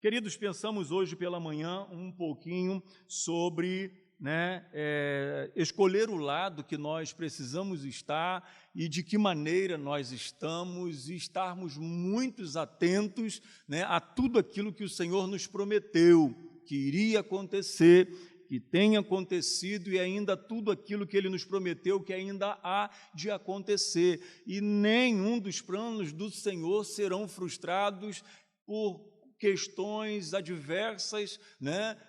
Queridos, pensamos hoje pela manhã um pouquinho sobre escolher o lado que nós precisamos estar e de que maneira nós estamos, e estarmos muito atentos a tudo aquilo que o Senhor nos prometeu, que iria acontecer, que tem acontecido e ainda tudo aquilo que Ele nos prometeu que ainda há de acontecer. E nenhum dos planos do Senhor serão frustrados por questões adversas,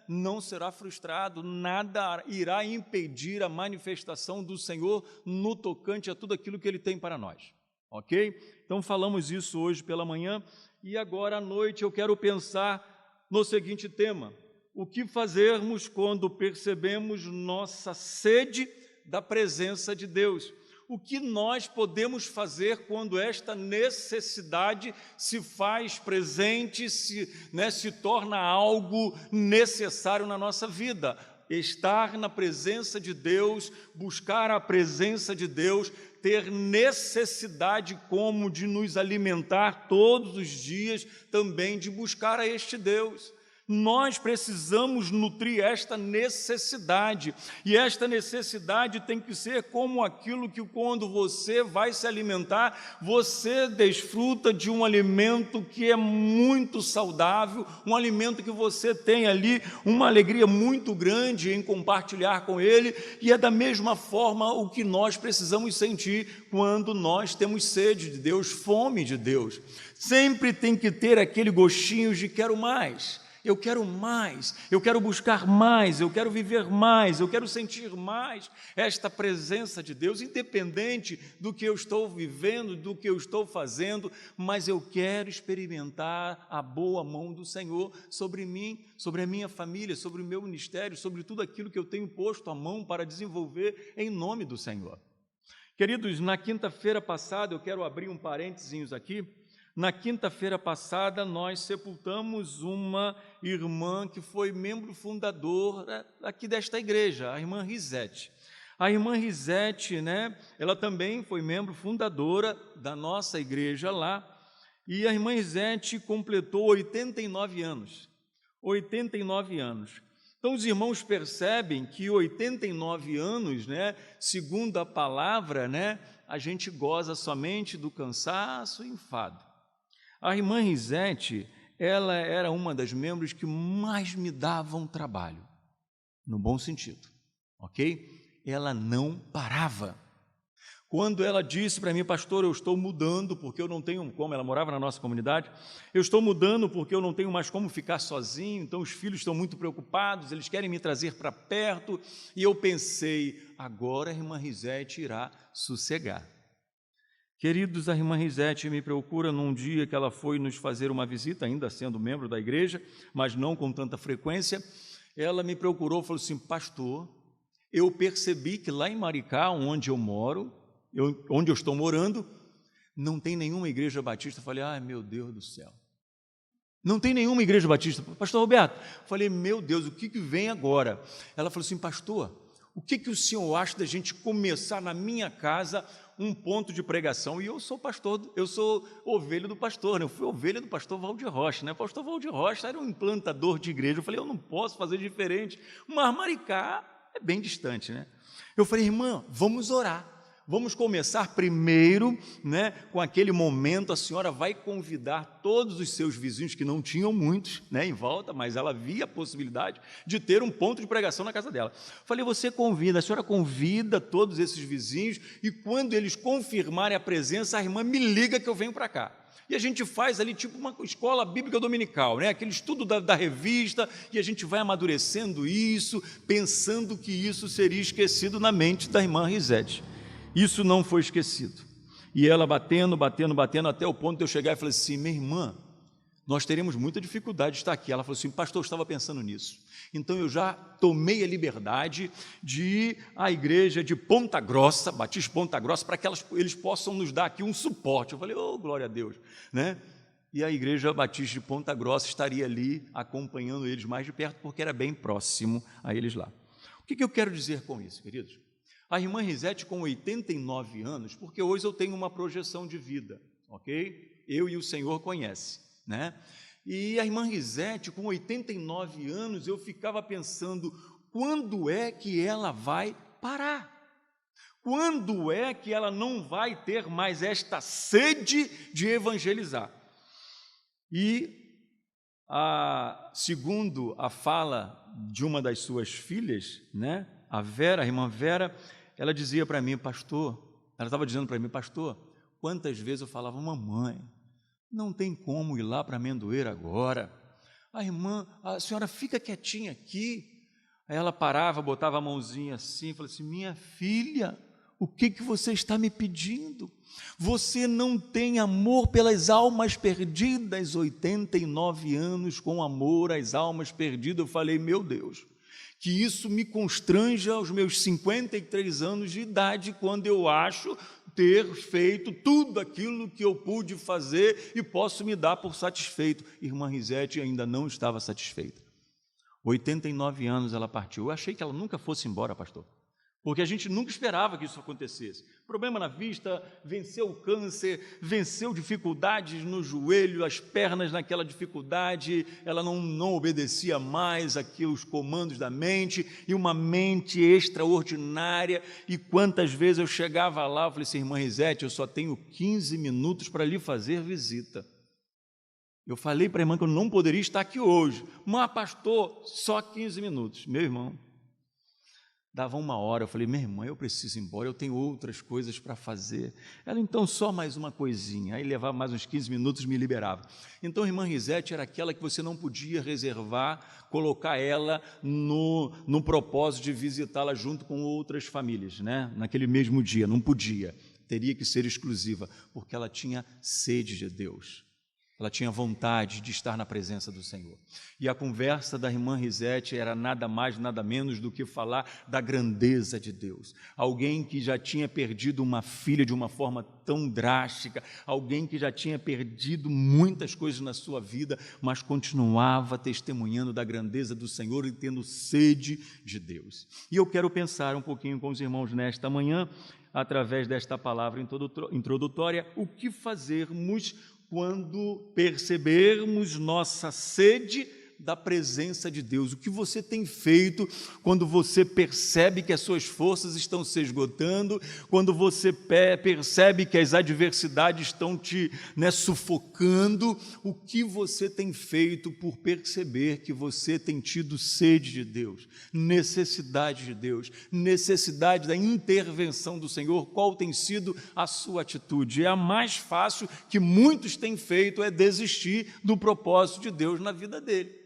não será frustrado, nada irá impedir a manifestação do Senhor no tocante a tudo aquilo que Ele tem para nós, ok? Então falamos isso hoje pela manhã e agora à noite eu quero pensar no seguinte tema: o que fazermos quando percebemos nossa sede da presença de Deus? O que nós podemos fazer quando esta necessidade se faz presente, se torna algo necessário na nossa vida? Estar na presença de Deus, buscar a presença de Deus, ter necessidade como de nos alimentar todos os dias, também de buscar a este Deus. Nós precisamos nutrir esta necessidade, e esta necessidade tem que ser como aquilo que quando você vai se alimentar, você desfruta de um alimento que é muito saudável, um alimento que você tem ali uma alegria muito grande em compartilhar com ele, e é da mesma forma o que nós precisamos sentir quando nós temos sede de Deus, fome de Deus. Sempre tem que ter aquele gostinho de quero mais. Eu quero mais, eu quero buscar mais, eu quero viver mais, eu quero sentir mais esta presença de Deus, independente do que eu estou vivendo, do que eu estou fazendo, mas eu quero experimentar a boa mão do Senhor sobre mim, sobre a minha família, sobre o meu ministério, sobre tudo aquilo que eu tenho posto a mão para desenvolver em nome do Senhor. Queridos, na quinta-feira passada, eu quero abrir um parênteses aqui. Na quinta-feira passada, nós sepultamos uma irmã que foi membro fundador aqui desta igreja, a irmã Risete. A irmã Risete, ela também foi membro fundadora da nossa igreja lá, e a irmã Risete completou 89 anos. 89 anos. Então, os irmãos percebem que 89 anos, segundo a palavra, a gente goza somente do cansaço e enfado. A irmã Risete, ela era uma das membros que mais me davam trabalho, no bom sentido, ok? Ela não parava. Quando ela disse para mim, pastor, eu estou mudando porque eu não tenho como, ela morava na nossa comunidade, eu estou mudando porque eu não tenho mais como ficar sozinho, então os filhos estão muito preocupados, eles querem me trazer para perto, e eu pensei, agora a irmã Risete irá sossegar. Queridos, a irmã Risete me procura num dia que ela foi nos fazer uma visita, ainda sendo membro da igreja, mas não com tanta frequência. Ela me procurou e falou assim, pastor, eu percebi que lá em Maricá, onde eu moro, onde eu estou morando, não tem nenhuma igreja batista. Eu falei, ai meu Deus do céu, não tem nenhuma igreja batista. Pastor Roberto, eu falei, meu Deus, o que vem agora? Ela falou assim, pastor, o que o senhor acha da gente começar na minha casa um ponto de pregação? E eu sou pastor, eu sou ovelha do pastor, eu fui ovelha do pastor Valdir Rocha, O pastor Valdir Rocha era um implantador de igreja. Eu falei, eu não posso fazer diferente, mas Maricá é bem distante, Eu falei, irmã, vamos orar. Vamos começar primeiro, com aquele momento, a senhora vai convidar todos os seus vizinhos, que não tinham muitos, em volta, mas ela via a possibilidade de ter um ponto de pregação na casa dela. Falei, a senhora convida todos esses vizinhos, e quando eles confirmarem a presença, a irmã me liga que eu venho para cá. E a gente faz ali tipo uma escola bíblica dominical, aquele estudo da revista, e a gente vai amadurecendo isso, pensando que isso seria esquecido na mente da irmã Risete. Isso não foi esquecido. E ela batendo, até o ponto de eu chegar e falei assim, minha irmã, nós teremos muita dificuldade de estar aqui. Ela falou assim, pastor, eu estava pensando nisso. Então eu já tomei a liberdade de ir à igreja de Ponta Grossa, Batista Ponta Grossa, para que eles possam nos dar aqui um suporte. Eu falei, glória a Deus, E a igreja Batista de Ponta Grossa estaria ali acompanhando eles mais de perto, porque era bem próximo a eles lá. O que eu quero dizer com isso, queridos? A irmã Risete com 89 anos, porque hoje eu tenho uma projeção de vida, ok? Eu e o Senhor conhece, E a irmã Risete, com 89 anos, eu ficava pensando, quando é que ela vai parar? Quando é que ela não vai ter mais esta sede de evangelizar? E, segundo a fala de uma das suas filhas, né, a irmã Vera, ela dizia para mim, pastor, ela estava dizendo para mim, pastor, quantas vezes eu falava, mamãe, não tem como ir lá para Amendoeira agora, a senhora fica quietinha aqui. Aí ela parava, botava a mãozinha assim, falava assim, minha filha, o que você está me pedindo? Você não tem amor pelas almas perdidas, 89 anos com amor às almas perdidas. Eu falei, meu Deus, que isso me constranja aos meus 53 anos de idade, quando eu acho ter feito tudo aquilo que eu pude fazer e posso me dar por satisfeito. Irmã Risete ainda não estava satisfeita. 89 anos ela partiu. Eu achei que ela nunca fosse embora, pastor, porque a gente nunca esperava que isso acontecesse. Problema na vista, venceu o câncer, venceu dificuldades no joelho, as pernas naquela dificuldade, ela não obedecia mais aqui os comandos da mente, e uma mente extraordinária. E quantas vezes eu chegava lá, eu falei assim, irmã Risete, eu só tenho 15 minutos para lhe fazer visita. Eu falei para a irmã que eu não poderia estar aqui hoje, mas pastor, só 15 minutos. Meu irmão, dava 1 hora, eu falei, minha irmã, eu preciso ir embora, eu tenho outras coisas para fazer. Ela, então, só mais uma coisinha. Aí levava mais uns 15 minutos e me liberava. Então, a irmã Risete era aquela que você não podia reservar, colocar ela no propósito de visitá-la junto com outras famílias, né? Naquele mesmo dia, não podia. Teria que ser exclusiva, porque ela tinha sede de Deus. Ela tinha vontade de estar na presença do Senhor. E a conversa da irmã Risete era nada mais, nada menos do que falar da grandeza de Deus. Alguém que já tinha perdido uma filha de uma forma tão drástica, alguém que já tinha perdido muitas coisas na sua vida, mas continuava testemunhando da grandeza do Senhor e tendo sede de Deus. E eu quero pensar um pouquinho com os irmãos nesta manhã, através desta palavra introdutória, o que fazermos quando percebermos nossa sede da presença de Deus. O que você tem feito quando você percebe que as suas forças estão se esgotando, quando você percebe que as adversidades estão te sufocando? O que você tem feito por perceber que você tem tido sede de Deus, necessidade de Deus, necessidade da intervenção do Senhor? Qual tem sido a sua atitude? A mais fácil que muitos têm feito é desistir do propósito de Deus na vida dele.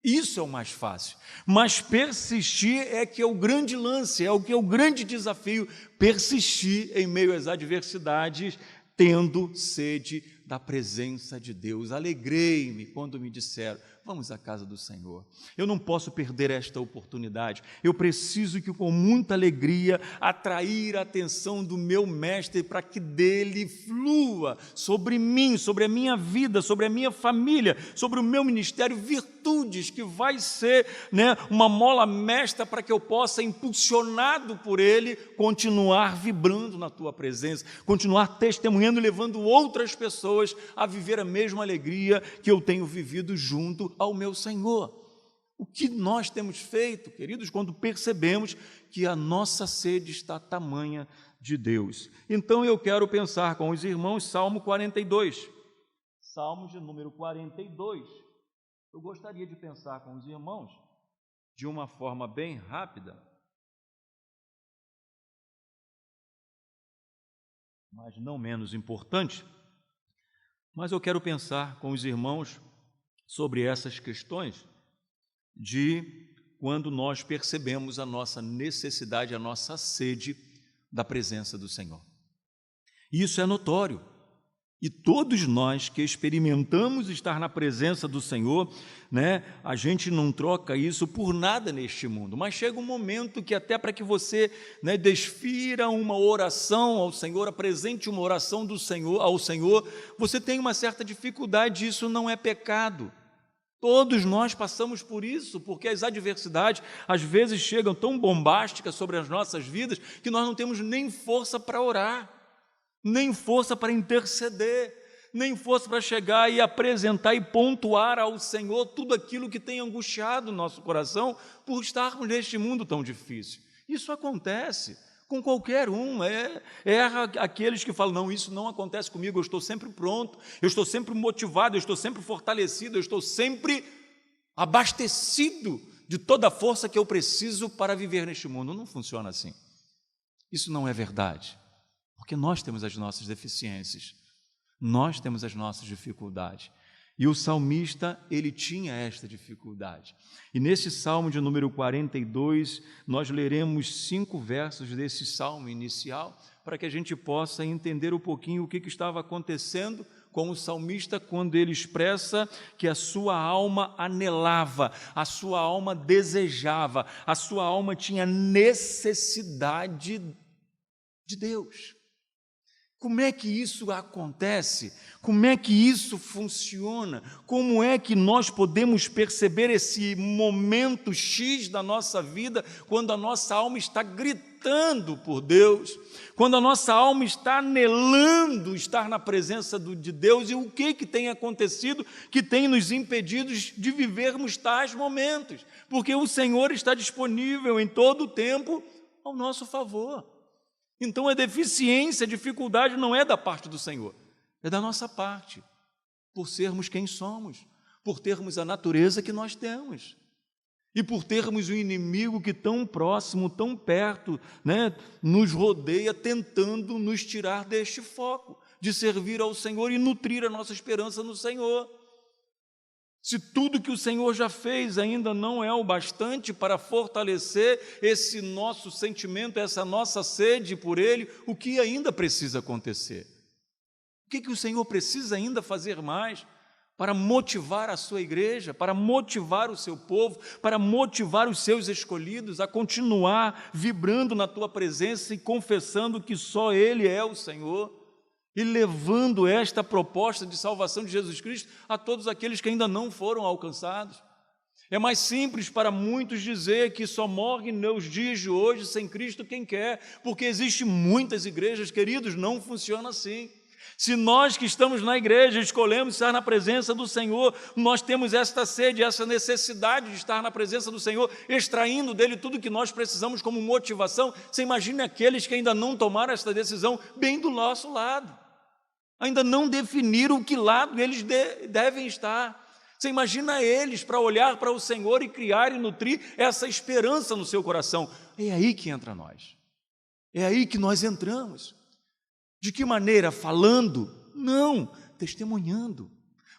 Isso é o mais fácil, mas persistir é que é o grande lance, é o que é o grande desafio, persistir em meio às adversidades, tendo sede da presença de Deus. Alegrei-me quando me disseram, vamos à casa do Senhor. Eu não posso perder esta oportunidade, eu preciso que com muita alegria atrair a atenção do meu mestre para que dele flua sobre mim, sobre a minha vida, sobre a minha família, sobre o meu ministério, virtudes que vai ser uma mola mestra para que eu possa, impulsionado por ele, continuar vibrando na tua presença, continuar testemunhando e levando outras pessoas a viver a mesma alegria que eu tenho vivido junto ao meu Senhor. O que nós temos feito, queridos, quando percebemos que a nossa sede está tamanha de Deus? Então eu quero pensar com os irmãos Salmo 42. Salmo de número 42. Eu gostaria de pensar com os irmãos de uma forma bem rápida, mas não menos importante. Mas eu quero pensar com os irmãos sobre essas questões de quando nós percebemos a nossa necessidade, a nossa sede da presença do Senhor. Isso é notório. E todos nós que experimentamos estar na presença do Senhor, a gente não troca isso por nada neste mundo, mas chega um momento que até para que você desfira uma oração ao Senhor, apresente uma oração do Senhor ao Senhor, você tem uma certa dificuldade. Isso não é pecado. Todos nós passamos por isso, porque as adversidades às vezes chegam tão bombásticas sobre as nossas vidas que nós não temos nem força para orar, nem força para interceder. nem fosse para chegar e apresentar e pontuar ao Senhor tudo aquilo que tem angustiado o nosso coração por estarmos neste mundo tão difícil. Isso acontece com qualquer um, erra aqueles que falam, não, isso não acontece comigo, eu estou sempre pronto, eu estou sempre motivado, eu estou sempre fortalecido, eu estou sempre abastecido de toda a força que eu preciso para viver neste mundo. Não funciona assim. Isso não é verdade, porque nós temos as nossas deficiências, nós temos as nossas dificuldades. E o salmista, ele tinha esta dificuldade. E nesse salmo de número 42, nós leremos 5 versos desse salmo inicial, para que a gente possa entender um pouquinho o que estava acontecendo com o salmista quando ele expressa que a sua alma anelava, a sua alma desejava, a sua alma tinha necessidade de Deus. Como é que isso acontece? Como é que isso funciona? Como é que nós podemos perceber esse momento X da nossa vida, quando a nossa alma está gritando por Deus, quando a nossa alma está anelando estar na presença de Deus, e o que tem acontecido que tem nos impedido de vivermos tais momentos? Porque o Senhor está disponível em todo o tempo ao nosso favor. Então a deficiência, a dificuldade não é da parte do Senhor, é da nossa parte, por sermos quem somos, por termos a natureza que nós temos, e por termos um inimigo que tão próximo, tão perto, nos rodeia, tentando nos tirar deste foco, de servir ao Senhor e nutrir a nossa esperança no Senhor. Se tudo que o Senhor já fez ainda não é o bastante para fortalecer esse nosso sentimento, essa nossa sede por Ele, o que ainda precisa acontecer? O que o Senhor precisa ainda fazer mais para motivar a sua igreja, para motivar o seu povo, para motivar os seus escolhidos a continuar vibrando na tua presença e confessando que só Ele é o Senhor? E levando esta proposta de salvação de Jesus Cristo a todos aqueles que ainda não foram alcançados. É mais simples para muitos dizer que só morre nos dias de hoje sem Cristo quem quer, porque existem muitas igrejas, queridos, não funciona assim. Se nós que estamos na igreja escolhemos estar na presença do Senhor, nós temos esta sede, essa necessidade de estar na presença do Senhor, extraindo dele tudo que nós precisamos como motivação. Você imagina aqueles que ainda não tomaram esta decisão bem do nosso lado. Ainda não definiram que lado eles devem estar. Você imagina eles para olhar para o Senhor e criar e nutrir essa esperança no seu coração. É aí que entra nós. É aí que nós entramos. De que maneira? Falando? Não, testemunhando.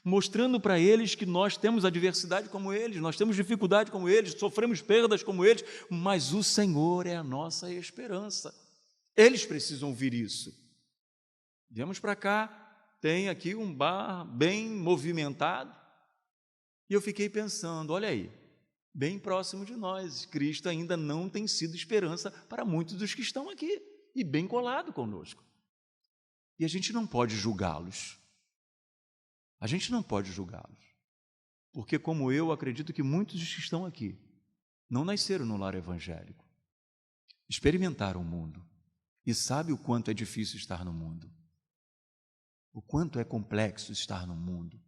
Mostrando para eles que nós temos adversidade como eles, nós temos dificuldade como eles, sofremos perdas como eles, mas o Senhor é a nossa esperança. Eles precisam ouvir isso. Viemos para cá, tem aqui um bar bem movimentado, e eu fiquei pensando, olha aí, bem próximo de nós, Cristo ainda não tem sido esperança para muitos dos que estão aqui, e bem colado conosco. E a gente não pode julgá-los, porque como eu acredito que muitos dos que estão aqui não nasceram no lar evangélico, experimentaram o mundo, e sabem o quanto é difícil estar no mundo. O quanto é complexo estar no mundo,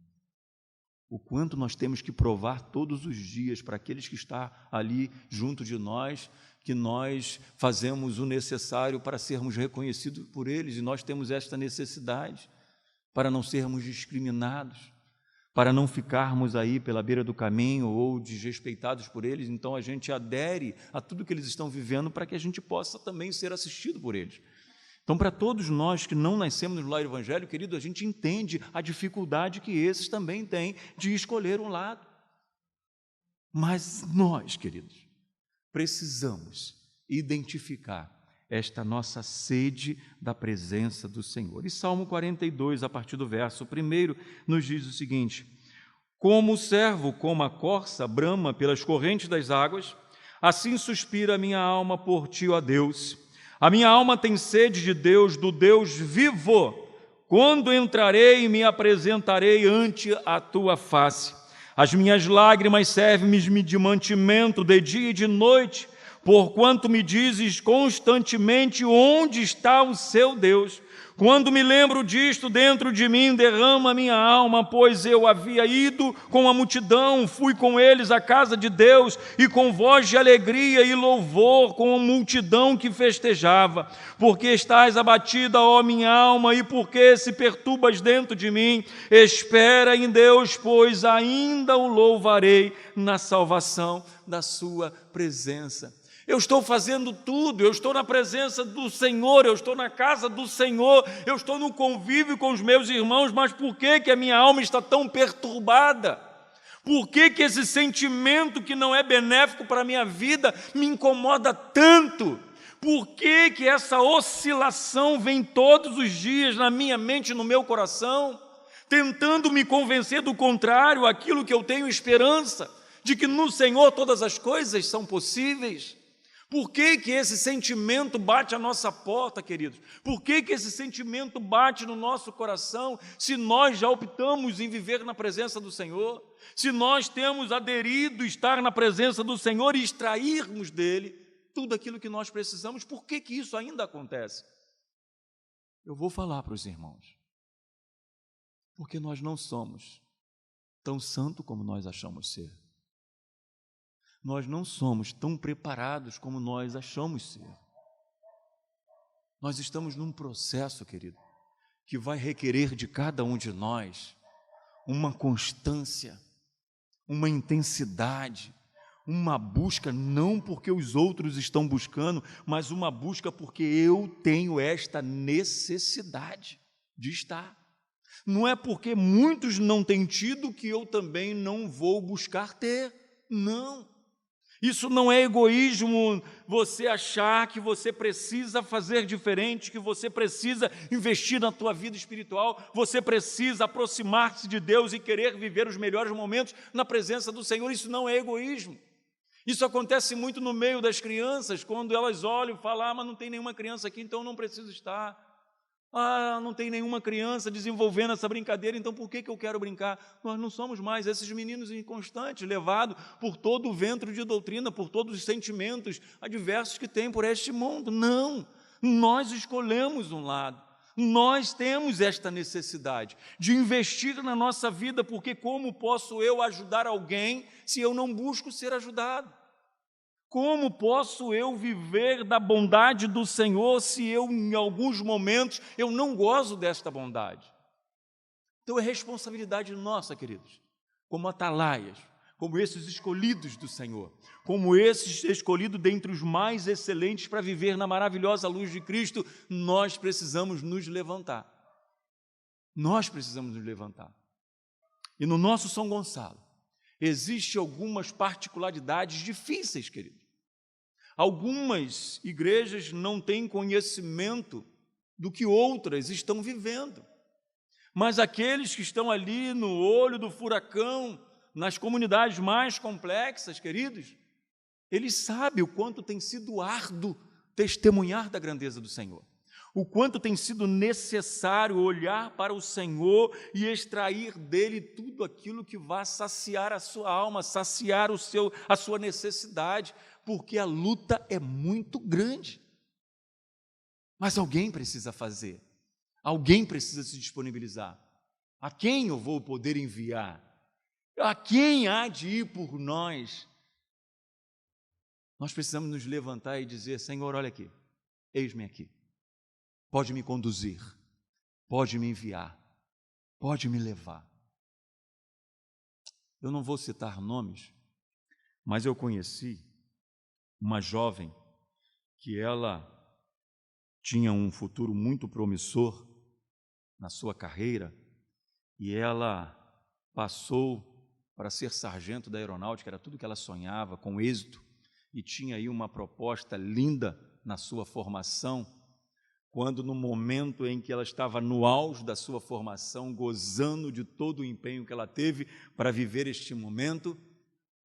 o quanto nós temos que provar todos os dias para aqueles que estão ali junto de nós, que nós fazemos o necessário para sermos reconhecidos por eles, e nós temos esta necessidade para não sermos discriminados, para não ficarmos aí pela beira do caminho ou desrespeitados por eles. Então a gente adere a tudo que eles estão vivendo para que a gente possa também ser assistido por eles. Então, para todos nós que não nascemos no lar evangélico, querido, a gente entende a dificuldade que esses também têm de escolher um lado. Mas nós, queridos, precisamos identificar esta nossa sede da presença do Senhor. E Salmo 42, a partir do verso 1, nos diz o seguinte: como o servo, como a corça, brama pelas correntes das águas, assim suspira a minha alma por ti, ó Deus. A minha alma tem sede de Deus, do Deus vivo. Quando entrarei e me apresentarei ante a tua face. As minhas lágrimas servem-me de mantimento de dia e de noite, porquanto me dizes constantemente onde está o seu Deus. Quando me lembro disto dentro de mim, derrama minha alma, pois eu havia ido com a multidão, fui com eles à casa de Deus, e com voz de alegria e louvor, com a multidão que festejava. Porque estás abatida, ó minha alma, e porque se perturbas dentro de mim? Espera em Deus, pois ainda o louvarei na salvação da sua presença. Eu estou fazendo tudo, eu estou na presença do Senhor, eu estou na casa do Senhor, eu estou no convívio com os meus irmãos, mas por que a minha alma está tão perturbada? Por que esse sentimento que não é benéfico para a minha vida me incomoda tanto? Por que essa oscilação vem todos os dias na minha mente e no meu coração, tentando me convencer do contrário, aquilo que eu tenho esperança, de que no Senhor todas as coisas são possíveis? Por que esse sentimento bate à nossa porta, queridos? Por que esse sentimento bate no nosso coração, se nós já optamos em viver na presença do Senhor? Se nós temos aderido a estar na presença do Senhor e extrairmos dele tudo aquilo que nós precisamos, por que isso ainda acontece? Eu vou falar para os irmãos. Porque nós não somos tão santos como nós achamos ser. Nós não somos tão preparados como nós achamos ser. Nós estamos num processo, querido, que vai requerer de cada um de nós uma constância, uma intensidade, uma busca, não porque os outros estão buscando, mas uma busca porque eu tenho esta necessidade de estar. Não é porque muitos não têm tido que eu também não vou buscar ter, não. Isso não é egoísmo, você achar que você precisa fazer diferente, que você precisa investir na tua vida espiritual, você precisa aproximar-se de Deus e querer viver os melhores momentos na presença do Senhor. Isso não é egoísmo. Isso acontece muito no meio das crianças, quando elas olham e falam, mas não tem nenhuma criança aqui, então eu não preciso estar. Não tem nenhuma criança desenvolvendo essa brincadeira, então por que eu quero brincar? Nós não somos mais esses meninos inconstantes, levados por todo o ventre de doutrina, por todos os sentimentos adversos que tem por este mundo. Não, nós escolhemos um lado. Nós temos esta necessidade de investir na nossa vida, porque como posso eu ajudar alguém se eu não busco ser ajudado? Como posso eu viver da bondade do Senhor se eu, em alguns momentos, eu não gozo desta bondade? Então é responsabilidade nossa, queridos, como atalaias, como esses escolhidos do Senhor, como esses escolhidos dentre os mais excelentes para viver na maravilhosa luz de Cristo, nós precisamos nos levantar. Nós precisamos nos levantar. E no nosso São Gonçalo, existem algumas particularidades difíceis, queridos. Algumas igrejas não têm conhecimento do que outras estão vivendo, mas aqueles que estão ali no olho do furacão, nas comunidades mais complexas, queridos, eles sabem o quanto tem sido árduo testemunhar da grandeza do Senhor, o quanto tem sido necessário olhar para o Senhor e extrair dele tudo aquilo que vai saciar a sua alma, saciar a sua necessidade, porque a luta é muito grande. Mas alguém precisa fazer, alguém precisa se disponibilizar. A quem eu vou poder enviar? A quem há de ir por nós? Nós precisamos nos levantar e dizer, Senhor, olha aqui, eis-me aqui. Pode me conduzir, pode me enviar, pode me levar. Eu não vou citar nomes, mas eu conheci uma jovem que ela tinha um futuro muito promissor na sua carreira e ela passou para ser sargento da aeronáutica, era tudo que ela sonhava, com êxito, e tinha aí uma proposta linda na sua formação, quando no momento em que ela estava no auge da sua formação, gozando de todo o empenho que ela teve para viver este momento,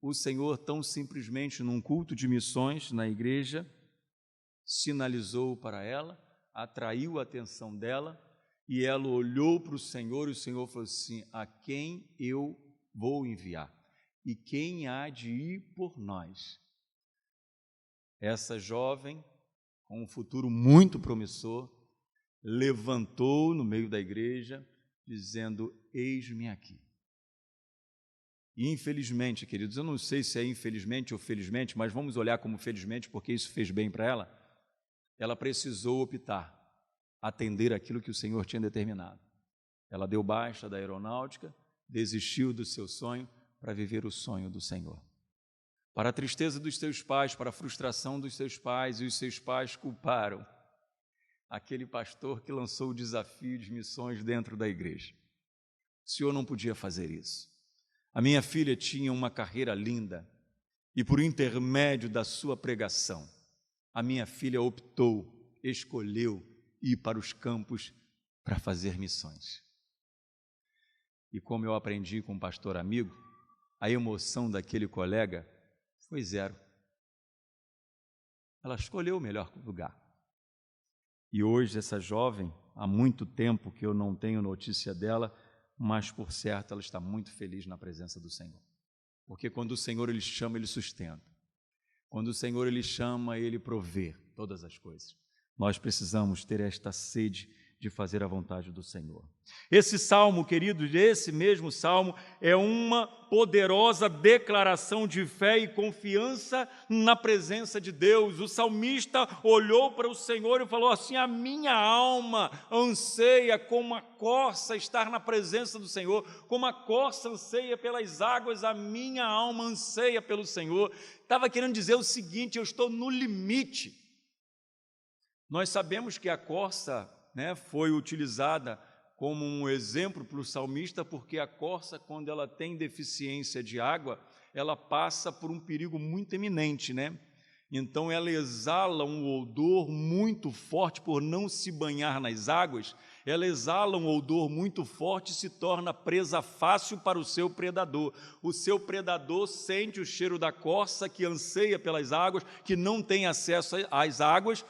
o Senhor, tão simplesmente, num culto de missões na igreja, sinalizou para ela, atraiu a atenção dela, e ela olhou para o Senhor, e o Senhor falou assim, a quem eu vou enviar? E quem há de ir por nós? essa jovem, com um futuro muito promissor, levantou no meio da igreja, dizendo: eis-me aqui. E infelizmente, queridos, eu não sei se é infelizmente ou felizmente, mas vamos olhar como felizmente, porque isso fez bem para ela precisou optar, atender aquilo que o Senhor tinha determinado. Ela deu baixa da aeronáutica, desistiu do seu sonho para viver o sonho do Senhor. Para a tristeza dos seus pais, para a frustração dos seus pais, e os seus pais culparam aquele pastor que lançou o desafio de missões dentro da igreja. O senhor não podia fazer isso. A minha filha tinha uma carreira linda e, por intermédio da sua pregação, a minha filha escolheu ir para os campos para fazer missões. E como eu aprendi com um pastor amigo, a emoção daquele colega foi zero. Ela escolheu o melhor lugar. E hoje essa jovem, há muito tempo que eu não tenho notícia dela, mas por certo ela está muito feliz na presença do Senhor. Porque quando o Senhor Ele chama, Ele sustenta. Quando o Senhor Ele chama, Ele provê todas as coisas. Nós precisamos ter esta sede de fazer a vontade do Senhor. Esse salmo, queridos, esse mesmo salmo é uma poderosa declaração de fé e confiança na presença de Deus. O salmista olhou para o Senhor e falou assim: a minha alma anseia como a corça estar na presença do Senhor, como a corça anseia pelas águas, a minha alma anseia pelo Senhor. Estava querendo dizer o seguinte: eu estou no limite. Nós sabemos que a corça, foi utilizada como um exemplo para o salmista, porque a corça, quando ela tem deficiência de água, ela passa por um perigo muito iminente, Então ela exala um odor muito forte por não se banhar nas águas, ela exala um odor muito forte e se torna presa fácil para o seu predador. O seu predador sente o cheiro da corça, que anseia pelas águas, que não tem acesso às águas,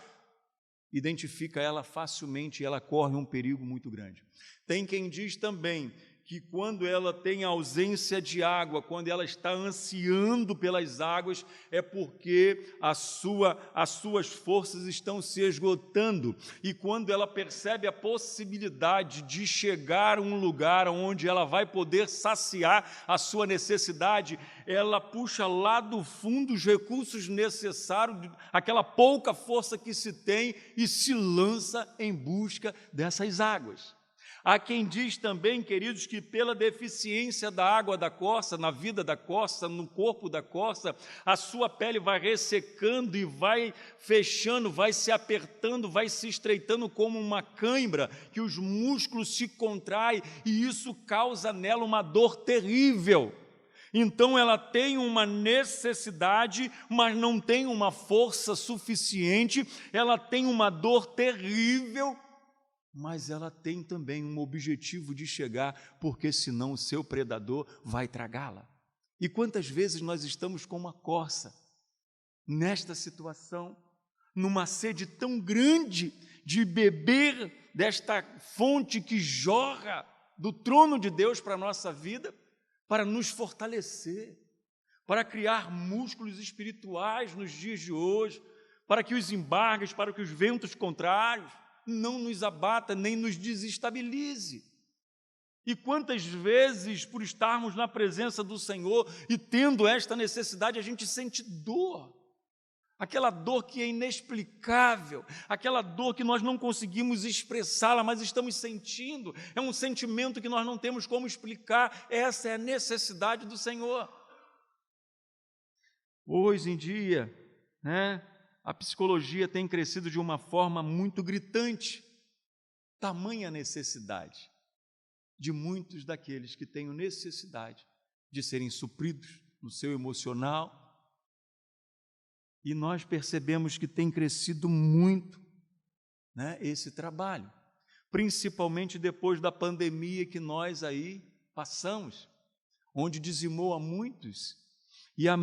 identifica ela facilmente e ela corre um perigo muito grande. Tem quem diz também que quando ela tem ausência de água, quando ela está ansiando pelas águas, é porque as suas forças estão se esgotando. E quando ela percebe a possibilidade de chegar a um lugar onde ela vai poder saciar a sua necessidade, ela puxa lá do fundo os recursos necessários, aquela pouca força que se tem, e se lança em busca dessas águas. Há quem diz também, queridos, que pela deficiência da água da corça, na vida da corça, no corpo da corça, a sua pele vai ressecando e vai fechando, vai se apertando, vai se estreitando como uma cãibra, que os músculos se contraem e isso causa nela uma dor terrível. Então ela tem uma necessidade, mas não tem uma força suficiente, ela tem uma dor terrível, mas ela tem também um objetivo de chegar, porque senão o seu predador vai tragá-la. E quantas vezes nós estamos como a corça, nesta situação, numa sede tão grande de beber desta fonte que jorra do trono de Deus para a nossa vida, para nos fortalecer, para criar músculos espirituais nos dias de hoje, para que os embargos, para que os ventos contrários não nos abata, nem nos desestabilize. E quantas vezes, por estarmos na presença do Senhor e tendo esta necessidade, a gente sente dor, aquela dor que é inexplicável, aquela dor que nós não conseguimos expressá-la, mas estamos sentindo, é um sentimento que nós não temos como explicar. Essa é a necessidade do Senhor. Hoje em dia, a psicologia tem crescido de uma forma muito gritante, tamanha necessidade de muitos daqueles que têm necessidade de serem supridos no seu emocional, e nós percebemos que tem crescido muito esse trabalho, principalmente depois da pandemia que nós aí passamos, onde dizimou a muitos. E a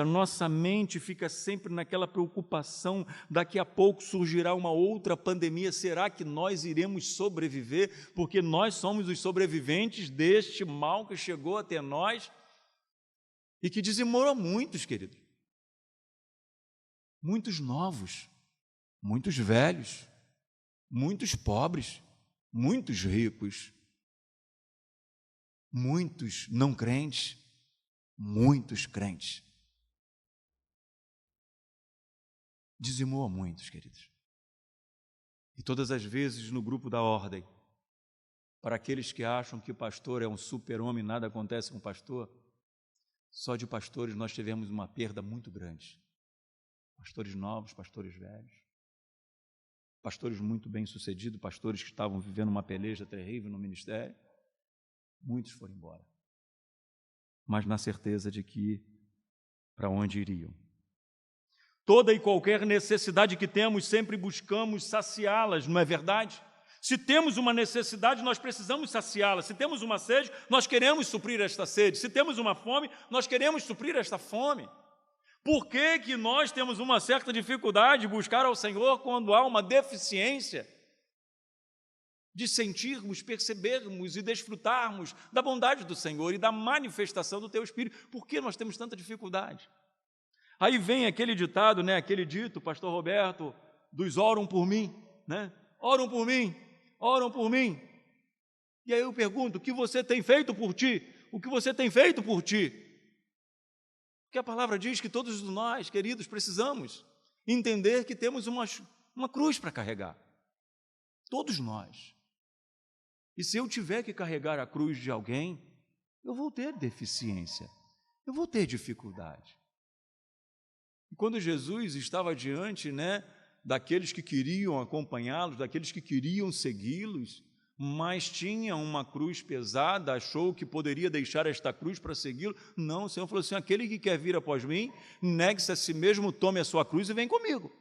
nossa mente fica sempre naquela preocupação, daqui a pouco surgirá uma outra pandemia, será que nós iremos sobreviver? Porque nós somos os sobreviventes deste mal que chegou até nós e que dizimou a muitos, queridos. muitos novos, muitos velhos, muitos pobres, muitos ricos, muitos não crentes, muitos crentes. Dizimou a muitos, queridos. E todas as vezes no grupo da ordem, para aqueles que acham que o pastor é um super-homem, nada acontece com o pastor, só de pastores nós tivemos uma perda muito grande. Pastores novos, pastores velhos, pastores muito bem-sucedidos, pastores que estavam vivendo uma peleja terrível no ministério, muitos foram embora, mas na certeza de que para onde iriam. Toda e qualquer necessidade que temos, sempre buscamos saciá-las, não é verdade? Se temos uma necessidade, nós precisamos saciá-la. Se temos uma sede, nós queremos suprir esta sede. Se temos uma fome, nós queremos suprir esta fome. Por que que nós temos uma certa dificuldade de buscar ao Senhor quando há uma deficiência de sentirmos, percebermos e desfrutarmos da bondade do Senhor e da manifestação do Teu Espírito? Por que nós temos tanta dificuldade? Aí vem aquele ditado, né, aquele dito, pastor Roberto, dos oram por mim, né? Oram por mim, oram por mim. E aí eu pergunto, o que você tem feito por ti? O que você tem feito por ti? Porque a palavra diz que todos nós, queridos, precisamos entender que temos uma cruz para carregar. Todos nós. E se eu tiver que carregar a cruz de alguém, eu vou ter deficiência, eu vou ter dificuldade. E quando Jesus estava diante, né, daqueles que queriam acompanhá-los, daqueles que queriam segui-los, mas tinha uma cruz pesada, achou que poderia deixar esta cruz para segui-lo. Não, o Senhor falou assim, aquele que quer vir após mim, negue-se a si mesmo, tome a sua cruz e vem comigo.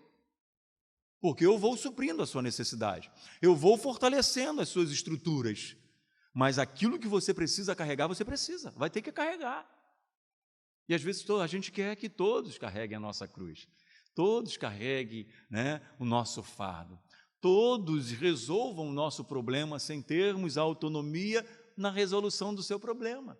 Porque eu vou suprindo a sua necessidade, eu vou fortalecendo as suas estruturas, mas aquilo que você precisa carregar, você precisa, vai ter que carregar. E às vezes a gente quer que todos carreguem a nossa cruz, todos carreguem, né, o nosso fardo, todos resolvam o nosso problema sem termos autonomia na resolução do seu problema.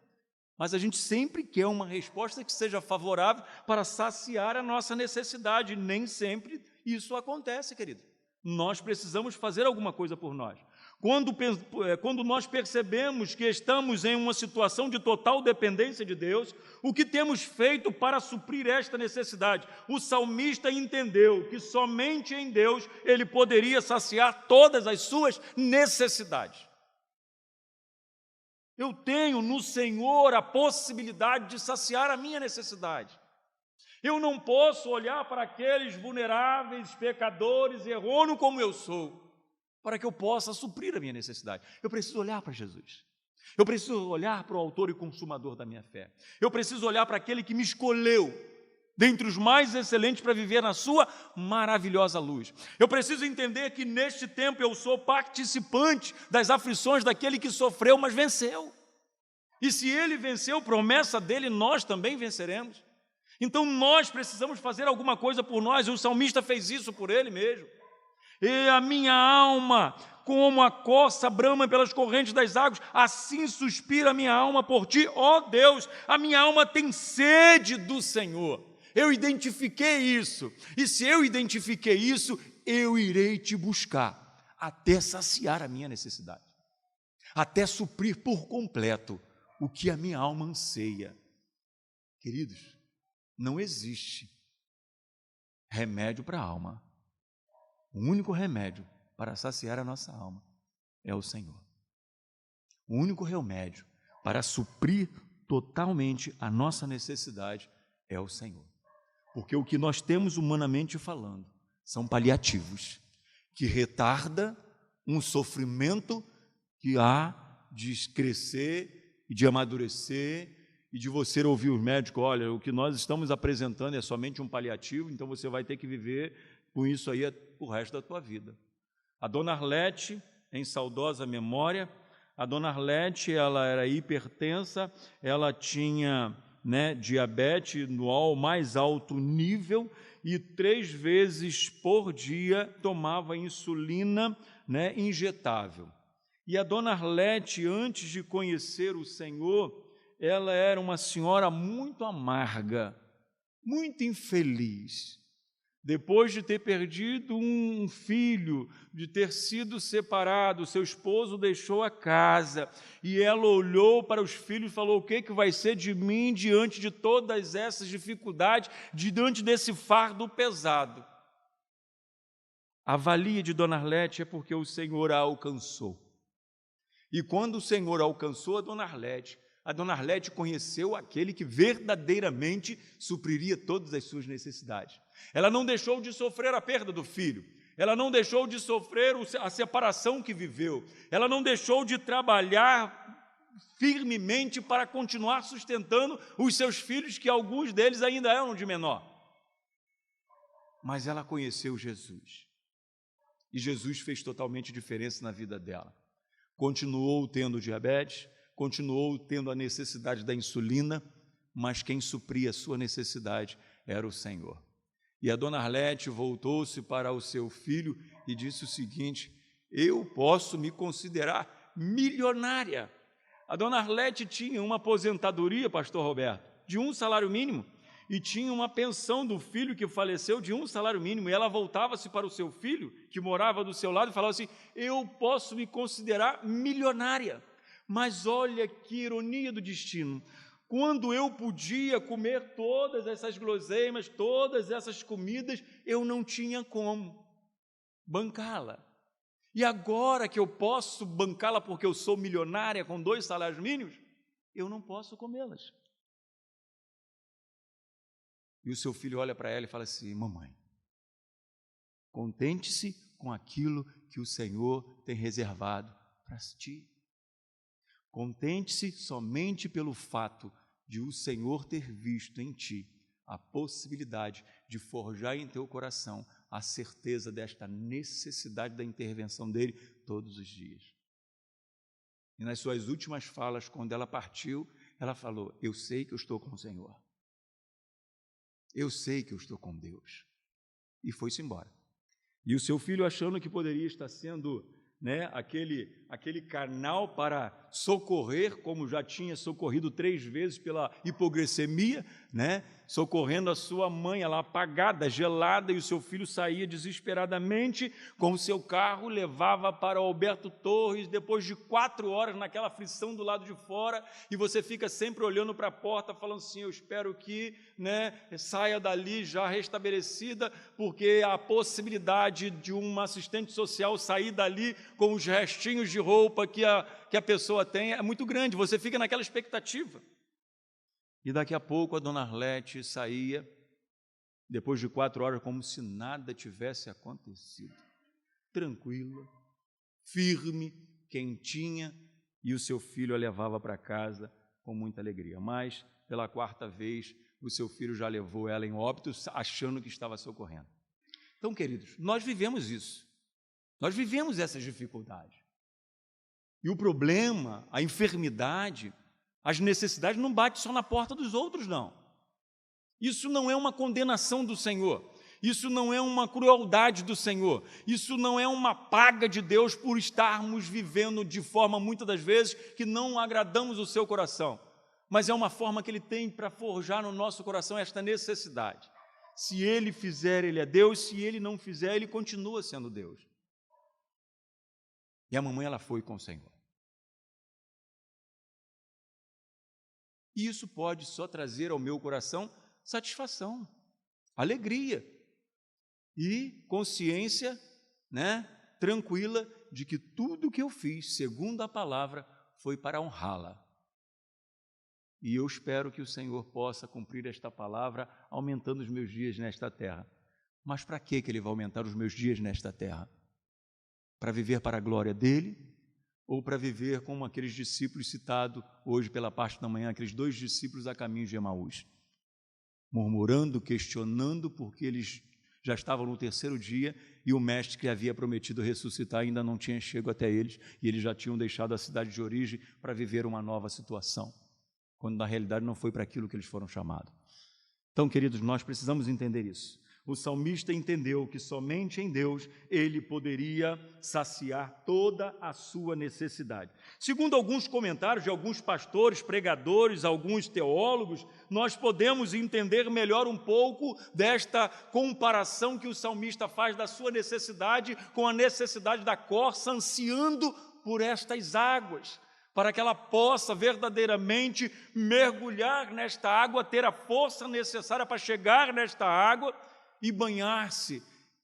Mas a gente sempre quer uma resposta que seja favorável para saciar a nossa necessidade. Nem sempre isso acontece, querido. Nós precisamos fazer alguma coisa por nós. Quando nós percebemos que estamos em uma situação de total dependência de Deus, o que temos feito para suprir esta necessidade? O salmista entendeu que somente em Deus ele poderia saciar todas as suas necessidades. Eu tenho no Senhor a possibilidade de saciar a minha necessidade. Eu não posso olhar para aqueles vulneráveis, pecadores, errôneos como eu sou, para que eu possa suprir a minha necessidade. Eu preciso olhar para Jesus. Eu preciso olhar para o autor e consumador da minha fé. Eu preciso olhar para aquele que me escolheu dentre os mais excelentes para viver na sua maravilhosa luz. Eu preciso entender que neste tempo eu sou participante das aflições daquele que sofreu, mas venceu. E se ele venceu, promessa dele, nós também venceremos. Então nós precisamos fazer alguma coisa por nós, e o salmista fez isso por ele mesmo. E a minha alma, como a corça brama pelas correntes das águas, assim suspira a minha alma por ti, ó Deus. A minha alma tem sede do Senhor. Eu identifiquei isso, e se eu identifiquei isso, eu irei te buscar, até saciar a minha necessidade, até suprir por completo o que a minha alma anseia. Queridos, não existe remédio para a alma. O único remédio para saciar a nossa alma é o Senhor. O único remédio para suprir totalmente a nossa necessidade é o Senhor. Porque o que nós temos humanamente falando são paliativos, que retarda um sofrimento que há de crescer e de amadurecer e de você ouvir os médicos, olha, o que nós estamos apresentando é somente um paliativo, então você vai ter que viver com isso aí o resto da tua vida. A dona Arlete, em saudosa memória, a dona Arlete, ela era hipertensa, ela tinha, né, diabetes no mais alto nível e 3 vezes por dia tomava insulina, né, injetável. E a dona Arlete, antes de conhecer o Senhor, ela era uma senhora muito amarga, muito infeliz. Depois de ter perdido um filho, de ter sido separado, seu esposo deixou a casa e ela olhou para os filhos e falou: o que vai ser de mim diante de todas essas dificuldades, diante desse fardo pesado? A valia de Dona Arlete é porque o Senhor a alcançou. E quando o Senhor alcançou a Dona Arlete conheceu aquele que verdadeiramente supriria todas as suas necessidades. Ela não deixou de sofrer a perda do filho, ela não deixou de sofrer a separação que viveu, ela não deixou de trabalhar firmemente para continuar sustentando os seus filhos, que alguns deles ainda eram de menor. Mas ela conheceu Jesus, e Jesus fez totalmente diferença na vida dela. Continuou tendo diabetes, continuou tendo a necessidade da insulina, mas quem supria a sua necessidade era o Senhor. E a Dona Arlete voltou-se para o seu filho e disse o seguinte: eu posso me considerar milionária. A Dona Arlete tinha uma aposentadoria, pastor Roberto, de 1 salário mínimo, e tinha uma pensão do filho que faleceu de 1 salário mínimo, e ela voltava-se para o seu filho, que morava do seu lado, e falava assim: eu posso me considerar milionária. Mas olha que ironia do destino, quando eu podia comer todas essas guloseimas, todas essas comidas, eu não tinha como bancá-la. E agora que eu posso bancá-la porque eu sou milionária com 2 salários mínimos, eu não posso comê-las. E o seu filho olha para ela e fala assim: mamãe, contente-se com aquilo que o Senhor tem reservado para ti. Contente-se somente pelo fato de o Senhor ter visto em ti a possibilidade de forjar em teu coração a certeza desta necessidade da intervenção dele todos os dias. E nas suas últimas falas, quando ela partiu, ela falou: eu sei que eu estou com o Senhor. Eu sei que eu estou com Deus. E foi-se embora. E o seu filho, achando que poderia estar sendo aquele canal para socorrer, como já tinha socorrido 3 vezes pela hipoglicemia, socorrendo a sua mãe, ela apagada, gelada, e o seu filho saía desesperadamente com o seu carro, levava para Alberto Torres, depois de 4 horas naquela aflição do lado de fora, e você fica sempre olhando para a porta, falando assim: eu espero que saia dali já restabelecida, porque a possibilidade de uma assistente social sair dali com os restinhos de roupa que a pessoa tem é muito grande, você fica naquela expectativa. E daqui a pouco a Dona Arlete saía, depois de 4 horas, como se nada tivesse acontecido, tranquila, firme, quentinha, e o seu filho a levava para casa com muita alegria. Mas, pela 4ª vez, o seu filho já levou ela em óbito, achando que estava socorrendo. Então, queridos, nós vivemos isso, nós vivemos essas dificuldades. E o problema, a enfermidade, as necessidades não batem só na porta dos outros, não. Isso não é uma condenação do Senhor, isso não é uma crueldade do Senhor, isso não é uma paga de Deus por estarmos vivendo de forma, muitas das vezes, que não agradamos o seu coração, mas é uma forma que Ele tem para forjar no nosso coração esta necessidade. Se Ele fizer, Ele é Deus; se Ele não fizer, Ele continua sendo Deus. E a mamãe, ela foi com o Senhor. E isso pode só trazer ao meu coração satisfação, alegria e consciência, tranquila de que tudo que eu fiz, segundo a palavra, foi para honrá-la. E eu espero que o Senhor possa cumprir esta palavra, aumentando os meus dias nesta terra. Mas para que Ele vai aumentar os meus dias nesta terra? Para viver para a glória dEle? Ou para viver como aqueles discípulos citados hoje pela parte da manhã, aqueles 2 discípulos a caminho de Emaús, murmurando, questionando, porque eles já estavam no 3º dia e o mestre que havia prometido ressuscitar ainda não tinha chegado até eles, e eles já tinham deixado a cidade de origem para viver uma nova situação, quando na realidade não foi para aquilo que eles foram chamados. Então, queridos, nós precisamos entender isso. O salmista entendeu que somente em Deus ele poderia saciar toda a sua necessidade. Segundo alguns comentários de alguns pastores, pregadores, alguns teólogos, nós podemos entender melhor um pouco desta comparação que o salmista faz da sua necessidade com a necessidade da corça ansiando por estas águas, para que ela possa verdadeiramente mergulhar nesta água, ter a força necessária para chegar nesta água e banhar-se,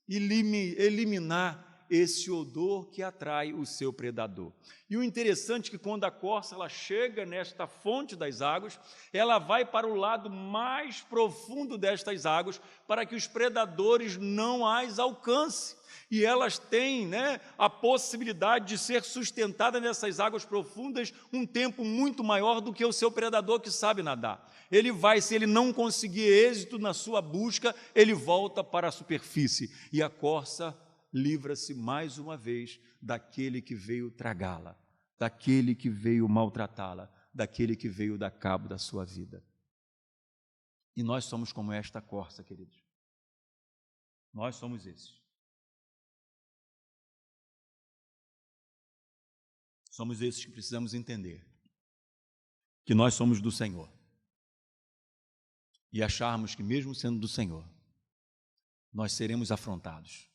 eliminar esse odor que atrai o seu predador. E o interessante é que quando a corça ela chega nesta fonte das águas, ela vai para o lado mais profundo destas águas, para que os predadores não as alcancem. E elas têm, a possibilidade de ser sustentadas nessas águas profundas um tempo muito maior do que o seu predador que sabe nadar. Ele vai, se ele não conseguir êxito na sua busca, ele volta para a superfície. E a corça livra-se mais uma vez daquele que veio tragá-la, daquele que veio maltratá-la, daquele que veio dar cabo da sua vida. E nós somos como esta corça, queridos. Nós somos esses. Somos esses que precisamos entender que nós somos do Senhor e acharmos que mesmo sendo do Senhor, nós seremos afrontados,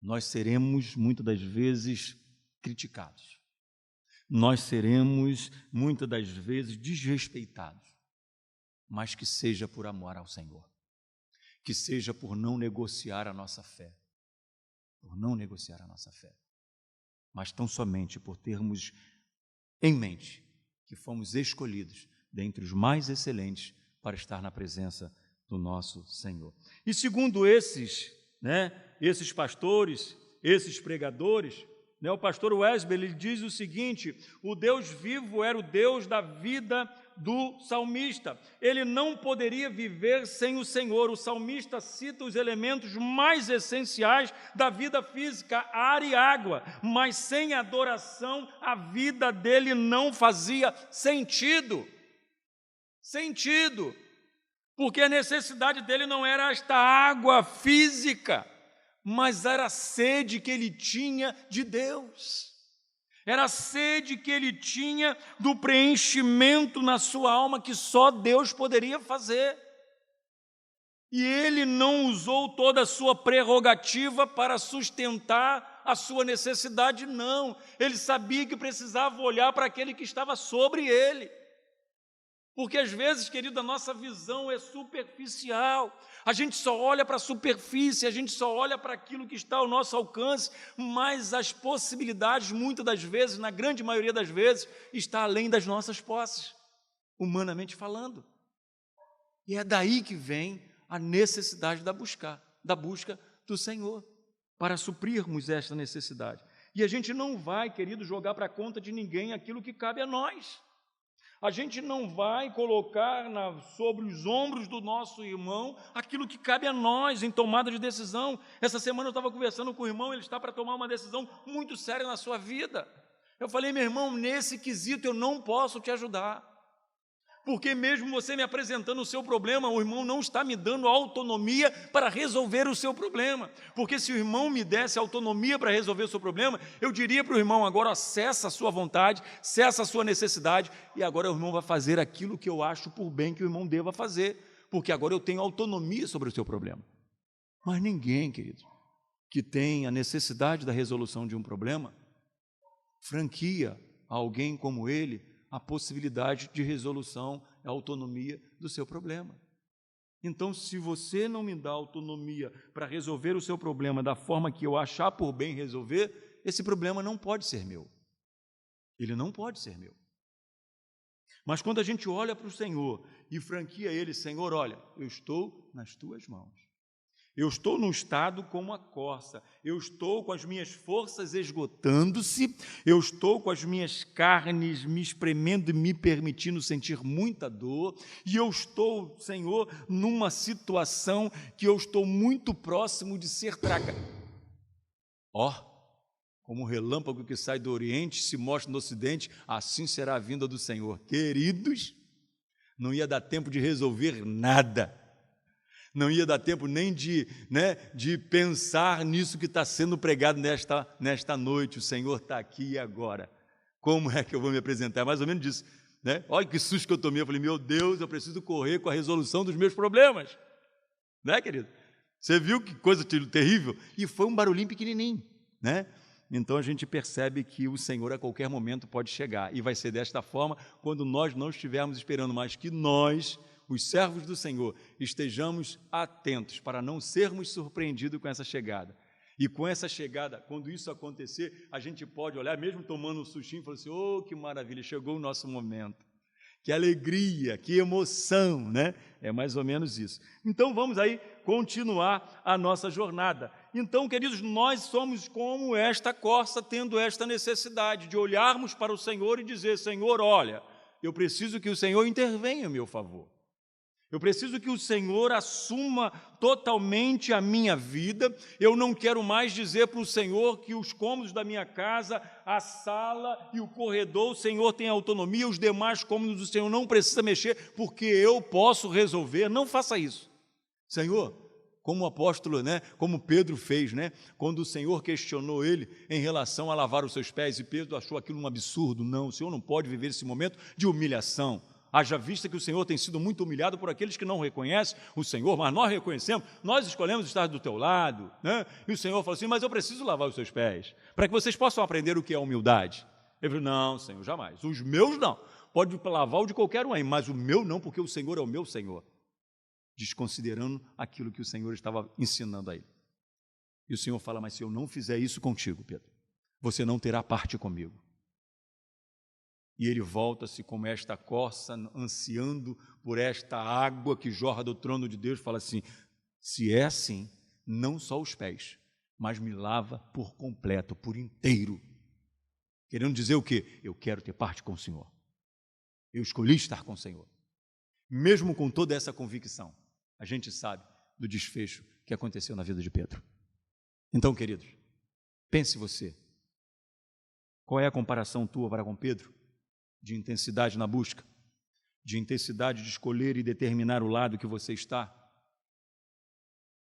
nós seremos muitas das vezes criticados, nós seremos muitas das vezes desrespeitados, mas que seja por amor ao Senhor, que seja por não negociar a nossa fé, mas tão somente por termos em mente que fomos escolhidos dentre os mais excelentes para estar na presença do nosso Senhor. E segundo esses pastores, esses pregadores, o pastor Wesley, ele diz o seguinte: o Deus vivo era o Deus da vida do salmista. Ele não poderia viver sem o Senhor. O salmista cita os elementos mais essenciais da vida física, ar e água, mas sem adoração a vida dele não fazia sentido. Porque a necessidade dele não era esta água física, mas era a sede que ele tinha de Deus. Era a sede que ele tinha do preenchimento na sua alma que só Deus poderia fazer. E ele não usou toda a sua prerrogativa para sustentar a sua necessidade, não. Ele sabia que precisava olhar para aquele que estava sobre ele. Porque às vezes, querido, a nossa visão é superficial, a gente só olha para a superfície, a gente só olha para aquilo que está ao nosso alcance, mas as possibilidades, muitas das vezes, na grande maioria das vezes, está além das nossas posses, humanamente falando. E é daí que vem a necessidade da busca do Senhor, para suprirmos esta necessidade. E a gente não vai, querido, jogar para a conta de ninguém aquilo que cabe a nós. A gente não vai colocar sobre os ombros do nosso irmão aquilo que cabe a nós em tomada de decisão. Essa semana eu estava conversando com o irmão, ele está para tomar uma decisão muito séria na sua vida. Eu falei: meu irmão, nesse quesito eu não posso te ajudar, porque mesmo você me apresentando o seu problema, o irmão não está me dando autonomia para resolver o seu problema, porque se o irmão me desse autonomia para resolver o seu problema, eu diria para o irmão: agora cessa a sua vontade, cessa a sua necessidade, e agora o irmão vai fazer aquilo que eu acho por bem que o irmão deva fazer, porque agora eu tenho autonomia sobre o seu problema. Mas ninguém, querido, que tem a necessidade da resolução de um problema, franquia a alguém como ele a possibilidade de resolução, a autonomia do seu problema. Então, se você não me dá autonomia para resolver o seu problema da forma que eu achar por bem resolver, esse problema não pode ser meu. Ele não pode ser meu. Mas quando a gente olha para o Senhor e franquia Ele: Senhor, olha, eu estou nas Tuas mãos. Eu estou num estado como a corça, eu estou com as minhas forças esgotando-se, eu estou com as minhas carnes me espremendo e me permitindo sentir muita dor, e eu estou, Senhor, numa situação que eu estou muito próximo de ser tragado. Como o relâmpago que sai do Oriente se mostra no Ocidente, assim será a vinda do Senhor. Queridos, não ia dar tempo de resolver nada. Não ia dar tempo nem de pensar nisso que está sendo pregado nesta noite. O Senhor está aqui e agora. Como é que eu vou me apresentar? Mais ou menos disso. Né? Olha que susto que eu tomei. Eu falei, meu Deus, eu preciso correr com a resolução dos meus problemas. Né, querido? Você viu que coisa terrível? E foi um barulhinho pequenininho. Né? Então a gente percebe que o Senhor a qualquer momento pode chegar. E vai ser desta forma quando nós não estivermos esperando, mas que nós, os servos do Senhor, estejamos atentos para não sermos surpreendidos com essa chegada. E com essa chegada, quando isso acontecer, a gente pode olhar, mesmo tomando um sustinho, e falar assim, oh, que maravilha, chegou o nosso momento. Que alegria, que emoção, né? É mais ou menos isso. Então, vamos aí continuar a nossa jornada. Então, queridos, nós somos como esta corça, tendo esta necessidade de olharmos para o Senhor e dizer, Senhor, olha, eu preciso que o Senhor intervenha em meu favor. Eu preciso que o Senhor assuma totalmente a minha vida. Eu não quero mais dizer para o Senhor que os cômodos da minha casa, a sala e o corredor, o Senhor tem autonomia, os demais cômodos o Senhor não precisa mexer, porque eu posso resolver. Não faça isso. Senhor, como o apóstolo, né, como Pedro fez, né, quando o Senhor questionou ele em relação a lavar os seus pés, e Pedro achou aquilo um absurdo. Não, o Senhor não pode viver esse momento de humilhação. Haja vista que o Senhor tem sido muito humilhado por aqueles que não reconhecem o Senhor, mas nós reconhecemos, nós escolhemos estar do teu lado, né? E o Senhor falou assim, mas eu preciso lavar os seus pés, para que vocês possam aprender o que é humildade. Ele falou, não, Senhor, jamais, os meus não, pode lavar o de qualquer um aí, mas o meu não, porque o Senhor é o meu Senhor, desconsiderando aquilo que o Senhor estava ensinando a ele. E o Senhor fala, mas se eu não fizer isso contigo, Pedro, você não terá parte comigo. E ele volta-se como esta corça, ansiando por esta água que jorra do trono de Deus, fala assim, se é assim, não só os pés, mas me lava por completo, por inteiro. Querendo dizer o quê? Eu quero ter parte com o Senhor. Eu escolhi estar com o Senhor. Mesmo com toda essa convicção, a gente sabe do desfecho que aconteceu na vida de Pedro. Então, queridos, pense você, qual é a comparação tua para com Pedro? De intensidade na busca, de intensidade de escolher e determinar o lado que você está,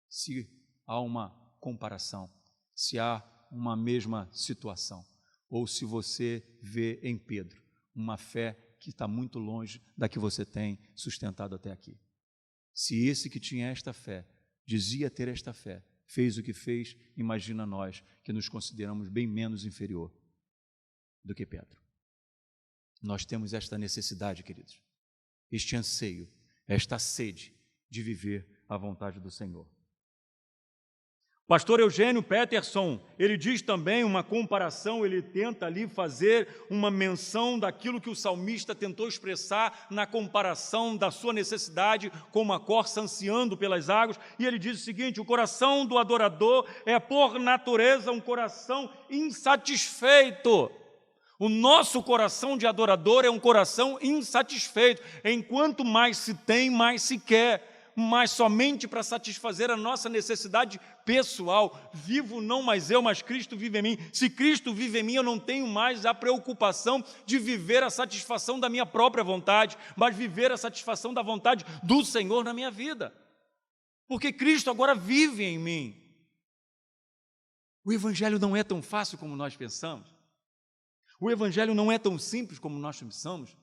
se há uma comparação, se há uma mesma situação, ou se você vê em Pedro uma fé que está muito longe da que você tem sustentado até aqui. Se esse que tinha esta fé, dizia ter esta fé, fez o que fez, imagina nós que nos consideramos bem menos inferior do que Pedro. Nós temos esta necessidade, queridos, este anseio, esta sede de viver a vontade do Senhor. Pastor Eugênio Peterson, ele diz também uma comparação, ele tenta ali fazer uma menção daquilo que o salmista tentou expressar na comparação da sua necessidade com uma corça ansiando pelas águas, e ele diz o seguinte, o coração do adorador é por natureza um coração insatisfeito. O nosso coração de adorador é um coração insatisfeito. Enquanto mais se tem, mais se quer, mas somente para satisfazer a nossa necessidade pessoal. Vivo não mais eu, mas Cristo vive em mim. Se Cristo vive em mim, eu não tenho mais a preocupação de viver a satisfação da minha própria vontade, mas viver a satisfação da vontade do Senhor na minha vida. Porque Cristo agora vive em mim. O Evangelho não é tão fácil como nós pensamos. O Evangelho não é tão simples como nós pensamos,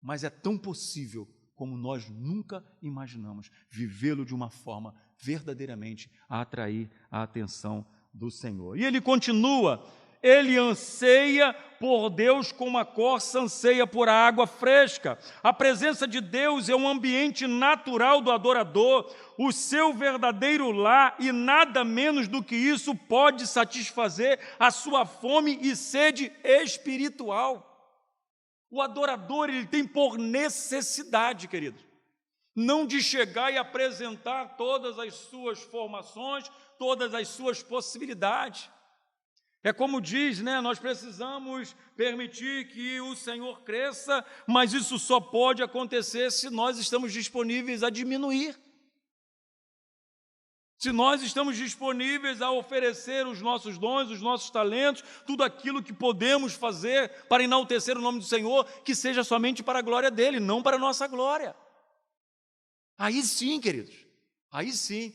mas é tão possível como nós nunca imaginamos vivê-lo de uma forma verdadeiramente a atrair a atenção do Senhor. E ele continua, ele anseia por Deus como a corça anseia por a água fresca. A presença de Deus é um ambiente natural do adorador, o seu verdadeiro lar, e nada menos do que isso pode satisfazer a sua fome e sede espiritual. O adorador, ele tem por necessidade, queridos, não de chegar e apresentar todas as suas formações, todas as suas possibilidades. É como diz, né? Nós precisamos permitir que o Senhor cresça, mas isso só pode acontecer se nós estamos disponíveis a diminuir. Se nós estamos disponíveis a oferecer os nossos dons, os nossos talentos, tudo aquilo que podemos fazer para enaltecer o nome do Senhor, que seja somente para a glória dEle, não para a nossa glória. Aí sim, queridos, Aí sim,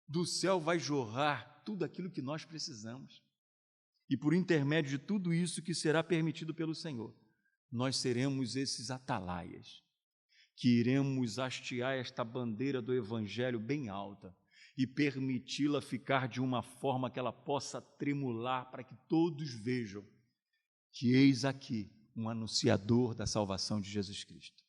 do céu vai jorrar tudo aquilo que nós precisamos. E por intermédio de tudo isso que será permitido pelo Senhor, nós seremos esses atalaias, que iremos hastear esta bandeira do Evangelho bem alta e permiti-la ficar de uma forma que ela possa tremular para que todos vejam que eis aqui um anunciador da salvação de Jesus Cristo.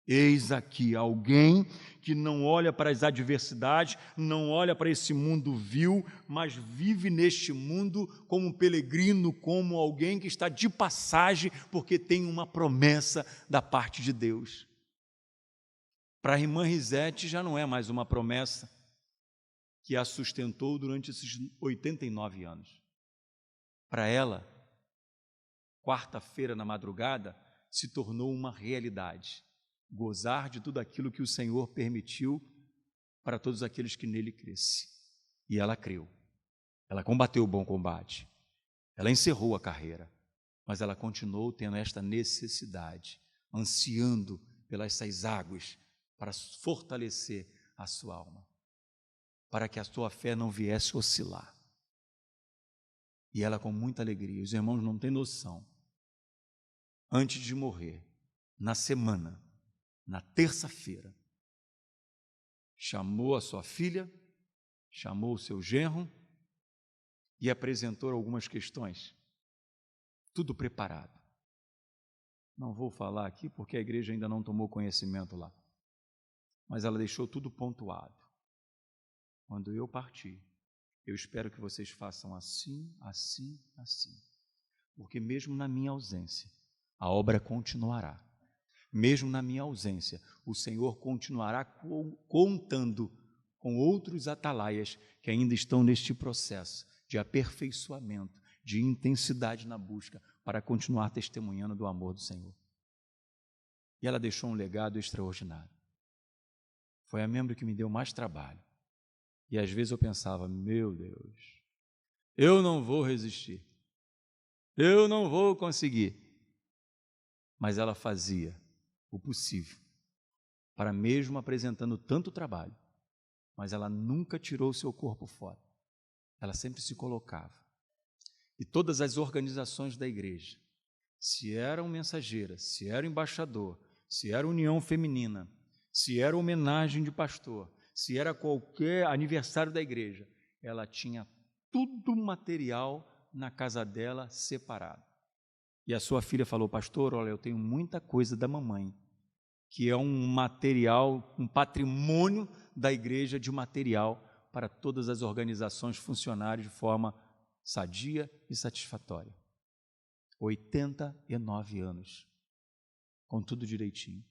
Eis aqui alguém que não olha para as adversidades, não olha para esse mundo vil, mas vive neste mundo como um peregrino, como alguém que está de passagem, porque tem uma promessa da parte de Deus. Para a irmã Risete já não é mais uma promessa que a sustentou durante esses 89 anos. Para ela, quarta-feira na madrugada se tornou uma realidade. Gozar de tudo aquilo que o Senhor permitiu para todos aqueles que nele crescem. E ela creu. Ela combateu o bom combate. Ela encerrou a carreira. Mas ela continuou tendo esta necessidade, ansiando pelas essas águas para fortalecer a sua alma, para que a sua fé não viesse oscilar. E ela com muita alegria, os irmãos não têm noção, antes de morrer, na semana, na terça-feira, chamou a sua filha, chamou o seu genro e apresentou algumas questões, tudo preparado. Não vou falar aqui porque a igreja ainda não tomou conhecimento lá, mas ela deixou tudo pontuado. Quando eu partir, eu espero que vocês façam assim, assim, assim, porque mesmo na minha ausência, a obra continuará. Mesmo na minha ausência, o Senhor continuará contando com outros atalaias que ainda estão neste processo de aperfeiçoamento, de intensidade na busca, para continuar testemunhando do amor do Senhor. E ela deixou um legado extraordinário. Foi a membro que me deu mais trabalho. E às vezes eu pensava, meu Deus, eu não vou resistir, eu não vou conseguir. Mas ela fazia o possível, para mesmo apresentando tanto trabalho, mas ela nunca tirou o seu corpo fora, ela sempre se colocava. E todas as organizações da igreja, se era um mensageira, se era um embaixador, se era união feminina, se era homenagem de pastor, se era qualquer aniversário da igreja, ela tinha tudo material na casa dela separado. E a sua filha falou, pastor, olha, eu tenho muita coisa da mamãe, que é um material, um patrimônio da igreja de material para todas as organizações funcionarem de forma sadia e satisfatória. 89 anos, com tudo direitinho.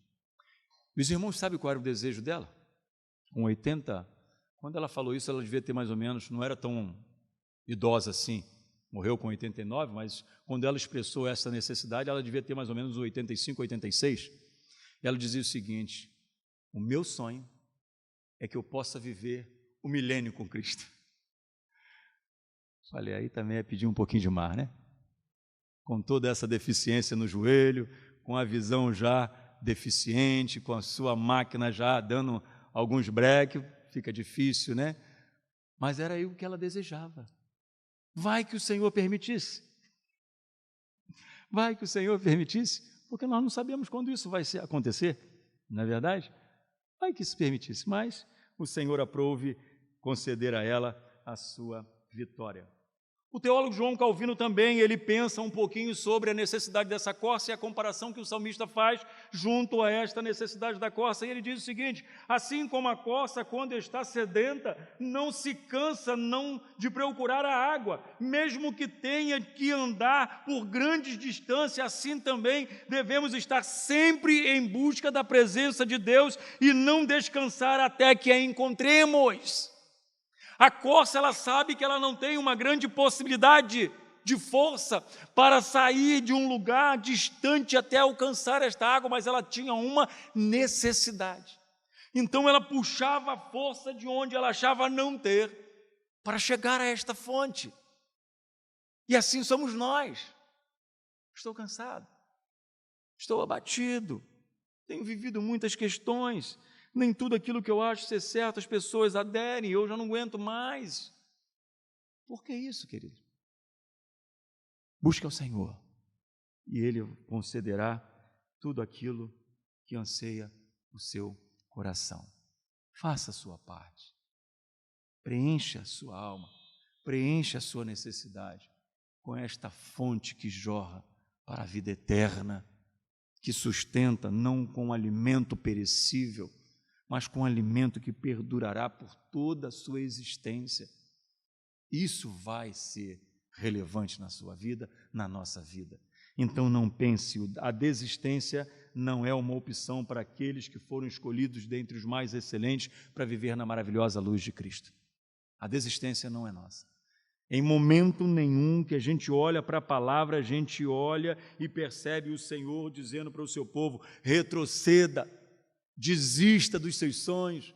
E os irmãos sabem qual era o desejo dela? Com 80, quando ela falou isso, ela devia ter mais ou menos, não era tão idosa assim, morreu com 89, mas quando ela expressou essa necessidade, ela devia ter mais ou menos 85, 86. Ela dizia o seguinte, o meu sonho é que eu possa viver o milênio com Cristo. Falei, aí também é pedir um pouquinho demais, né? Com toda essa deficiência no joelho, com a visão já deficiente, com a sua máquina já dando alguns breques, fica difícil, né? Mas era o que ela desejava. Vai que o Senhor permitisse. Vai que o Senhor permitisse, porque nós não sabemos quando isso vai acontecer, não é verdade? Vai que se permitisse, mas o Senhor aprove conceder a ela a sua vitória. O teólogo João Calvino também, ele pensa um pouquinho sobre a necessidade dessa corça e a comparação que o salmista faz junto a esta necessidade da corça. E ele diz o seguinte, assim como a corça, quando está sedenta, não se cansa de procurar a água, mesmo que tenha que andar por grandes distâncias, assim também devemos estar sempre em busca da presença de Deus e não descansar até que a encontremos. A corça, ela sabe que ela não tem uma grande possibilidade de força para sair de um lugar distante até alcançar esta água, mas ela tinha uma necessidade. Então ela puxava a força de onde ela achava não ter para chegar a esta fonte. E assim somos nós. Estou cansado, estou abatido, tenho vivido muitas questões, nem tudo aquilo que eu acho ser certo as pessoas aderem, eu já não aguento mais. Por que isso, querido? Busque ao Senhor e Ele concederá tudo aquilo que anseia o seu coração. Faça a sua parte. Preencha a sua alma, preencha a sua necessidade com esta fonte que jorra para a vida eterna, que sustenta não com alimento perecível, mas com alimento que perdurará por toda a sua existência. Isso vai ser relevante na sua vida, na nossa vida. Então não pense, a desistência não é uma opção para aqueles que foram escolhidos dentre os mais excelentes para viver na maravilhosa luz de Cristo. A desistência não é nossa. Em momento nenhum que a gente olha para a palavra, a gente olha e percebe o Senhor dizendo para o seu povo: retroceda, desista dos seus sonhos,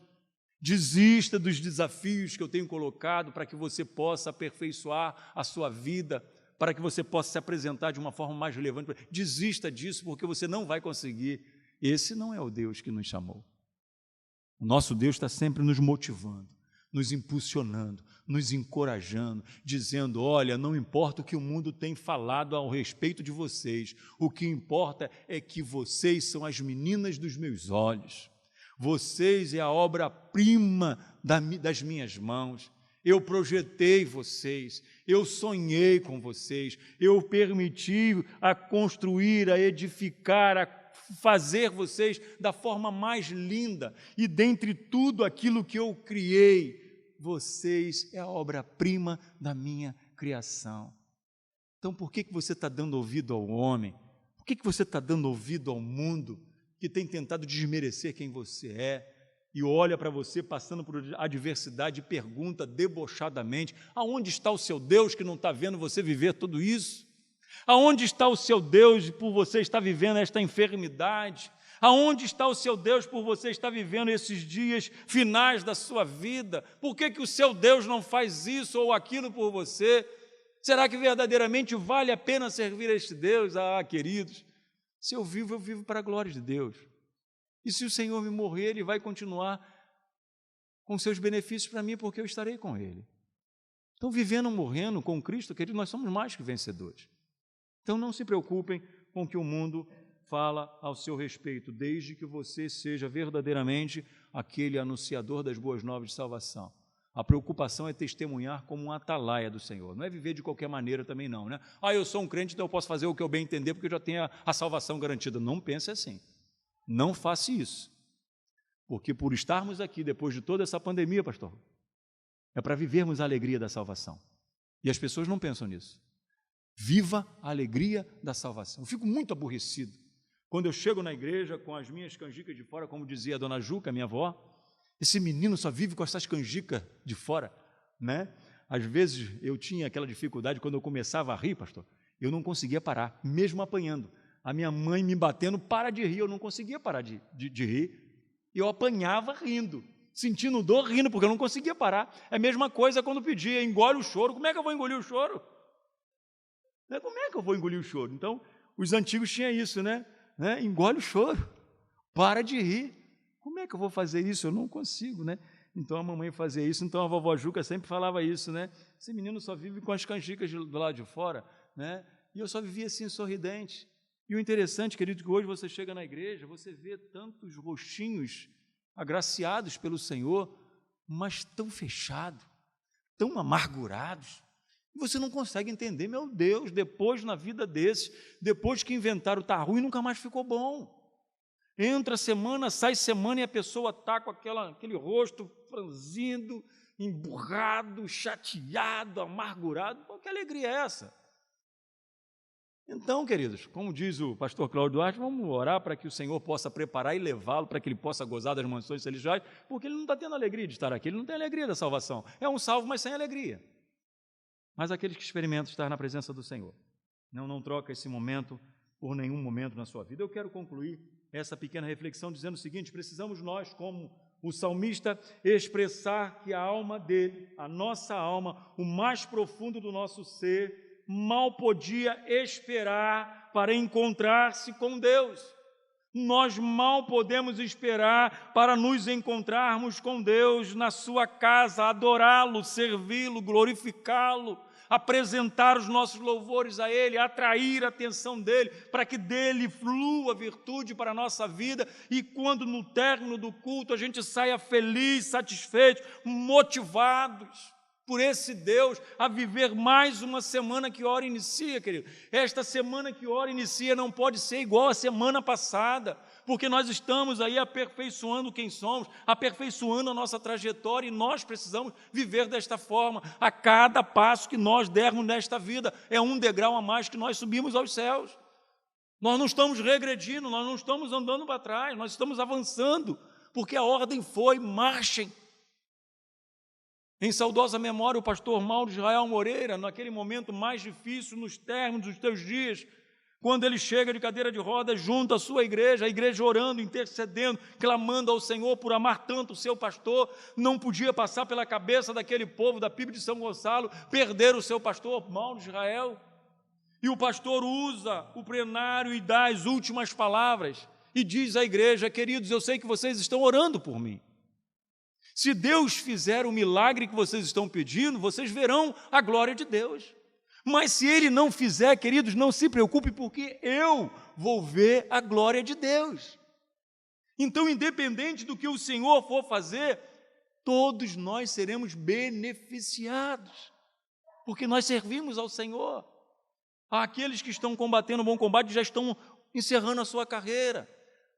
desista dos desafios que eu tenho colocado para que você possa aperfeiçoar a sua vida, para que você possa se apresentar de uma forma mais relevante. Desista disso, porque você não vai conseguir. Esse não é o Deus que nos chamou. O nosso Deus está sempre nos motivando, nos impulsionando, nos encorajando, dizendo: olha, não importa o que o mundo tem falado ao respeito de vocês, o que importa é que vocês são as meninas dos meus olhos, vocês é a obra-prima das minhas mãos, eu projetei vocês, eu sonhei com vocês, eu permiti a construir, a edificar, a fazer vocês da forma mais linda, e dentre tudo aquilo que eu criei, vocês é a obra-prima da minha criação. Então, por que você está dando ouvido ao homem? Por que você está dando ouvido ao mundo que tem tentado desmerecer quem você é e olha para você passando por adversidade e pergunta debochadamente: aonde está o seu Deus que não está vendo você viver tudo isso? Aonde está o seu Deus por você estar vivendo esta enfermidade? Aonde está o seu Deus por você estar vivendo esses dias finais da sua vida? Por que o seu Deus não faz isso ou aquilo por você? Será que verdadeiramente vale a pena servir a este Deus? Ah, queridos, se eu vivo para a glória de Deus. E se o Senhor me morrer, Ele vai continuar com seus benefícios para mim, porque eu estarei com Ele. Então, vivendo ou morrendo com Cristo, querido, nós somos mais que vencedores. Então, não se preocupem com o que o mundo fala ao seu respeito, desde que você seja verdadeiramente aquele anunciador das boas novas de salvação. A preocupação é testemunhar como um atalaia do Senhor, não é viver de qualquer maneira também não, né? Ah, eu sou um crente, então eu posso fazer o que eu bem entender, porque eu já tenho a salvação garantida. Não pense assim, não faça isso, porque por estarmos aqui depois de toda essa pandemia, pastor, é para vivermos a alegria da salvação, e as pessoas não pensam nisso. Viva a alegria da salvação. Eu fico muito aborrecido quando eu chego na igreja com as minhas canjicas de fora, como dizia a dona Juca, minha avó. Esse menino só vive com essas canjicas de fora, né? Às vezes eu tinha aquela dificuldade, quando eu começava a rir, pastor, eu não conseguia parar, mesmo apanhando. A minha mãe me batendo: para de rir, eu não conseguia parar de rir. Eu apanhava rindo, sentindo dor, rindo, porque eu não conseguia parar. É a mesma coisa quando pedia: engole o choro. Como é que eu vou engolir o choro? Como é que eu vou engolir o choro? Então, os antigos tinham isso, né? Engole o choro, para de rir. Como é que eu vou fazer isso? Eu não consigo, né? Então a mamãe fazia isso, então a vovó Juca sempre falava isso, né? Esse menino só vive com as canjicas do lado de fora, né? E eu só vivia assim, sorridente. E o interessante, querido, que hoje você chega na igreja, você vê tantos rostinhos agraciados pelo Senhor, mas tão fechados, tão amargurados. E você não consegue entender, meu Deus, depois na vida desses, depois que inventaram está ruim, nunca mais ficou bom. Entra semana, sai semana e a pessoa está com aquele rosto franzindo, emburrado, chateado, amargurado. Pô, que alegria é essa? Então, queridos, como diz o pastor Cláudio Duarte, vamos orar para que o Senhor possa preparar e levá-lo para que ele possa gozar das mansões celestiais, porque ele não está tendo alegria de estar aqui, ele não tem alegria da salvação. É um salvo, mas sem alegria. Mas aqueles que experimentam estar na presença do Senhor, não troca esse momento por nenhum momento na sua vida. Eu quero concluir essa pequena reflexão dizendo o seguinte: precisamos nós, como o salmista, expressar que a alma dele, a nossa alma, o mais profundo do nosso ser, mal podia esperar para encontrar-se com Deus. Nós mal podemos esperar para nos encontrarmos com Deus na sua casa, adorá-lo, servi-lo, glorificá-lo, apresentar os nossos louvores a Ele, atrair a atenção dEle, para que dEle flua virtude para a nossa vida e quando no término do culto a gente saia feliz, satisfeito, motivados por esse Deus a viver mais uma semana que ora inicia, querido. Esta semana que ora inicia não pode ser igual à semana passada, porque nós estamos aí aperfeiçoando quem somos, aperfeiçoando a nossa trajetória e nós precisamos viver desta forma. A cada passo que nós dermos nesta vida é um degrau a mais que nós subimos aos céus. Nós não estamos regredindo, nós não estamos andando para trás, nós estamos avançando, porque a ordem foi: marchem. Em saudosa memória, o pastor Mauro Israel Moreira, naquele momento mais difícil, nos términos dos teus dias, quando ele chega de cadeira de rodas junto à sua igreja, a igreja orando, intercedendo, clamando ao Senhor por amar tanto o seu pastor, não podia passar pela cabeça daquele povo da PIB de São Gonçalo perder o seu pastor Mauro Israel. E o pastor usa o plenário e dá as últimas palavras e diz à igreja: queridos, eu sei que vocês estão orando por mim. Se Deus fizer o milagre que vocês estão pedindo, vocês verão a glória de Deus. Mas se Ele não fizer, queridos, não se preocupe, porque eu vou ver a glória de Deus. Então, independente do que o Senhor for fazer, todos nós seremos beneficiados, porque nós servimos ao Senhor. Aqueles que estão combatendo o bom combate já estão encerrando a sua carreira.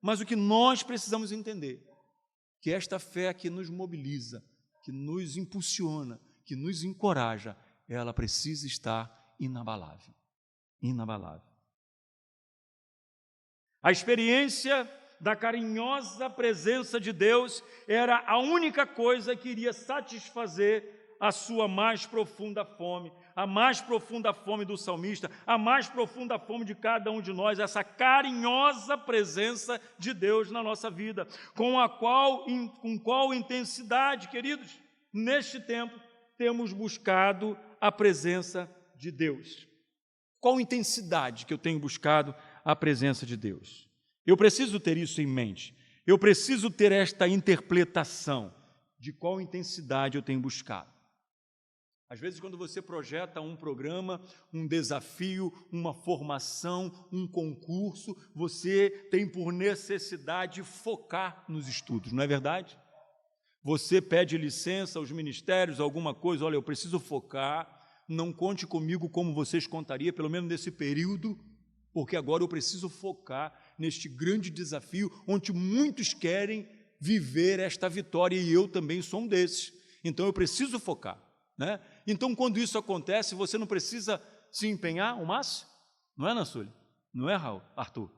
Mas o que nós precisamos entender, que esta fé que nos mobiliza, que nos impulsiona, que nos encoraja, ela precisa estar inabalável. Inabalável. A experiência da carinhosa presença de Deus era a única coisa que iria satisfazer a sua mais profunda fome, a mais profunda fome do salmista, a mais profunda fome de cada um de nós, essa carinhosa presença de Deus na nossa vida, com qual intensidade, queridos, neste tempo temos buscado a presença de Deus. Qual intensidade que eu tenho buscado a presença de Deus? Eu preciso ter isso em mente, eu preciso ter esta interpretação de qual intensidade eu tenho buscado. Às vezes, quando você projeta um programa, um desafio, uma formação, um concurso, você tem por necessidade focar nos estudos, não é verdade? Você pede licença aos ministérios, alguma coisa: olha, eu preciso focar, não conte comigo como vocês contariam, pelo menos nesse período, porque agora eu preciso focar neste grande desafio, onde muitos querem viver esta vitória, e eu também sou um desses. Então, eu preciso focar. Né? Então, quando isso acontece, você não precisa se empenhar ao máximo? Não é, Nassuli? Não é, Arthur?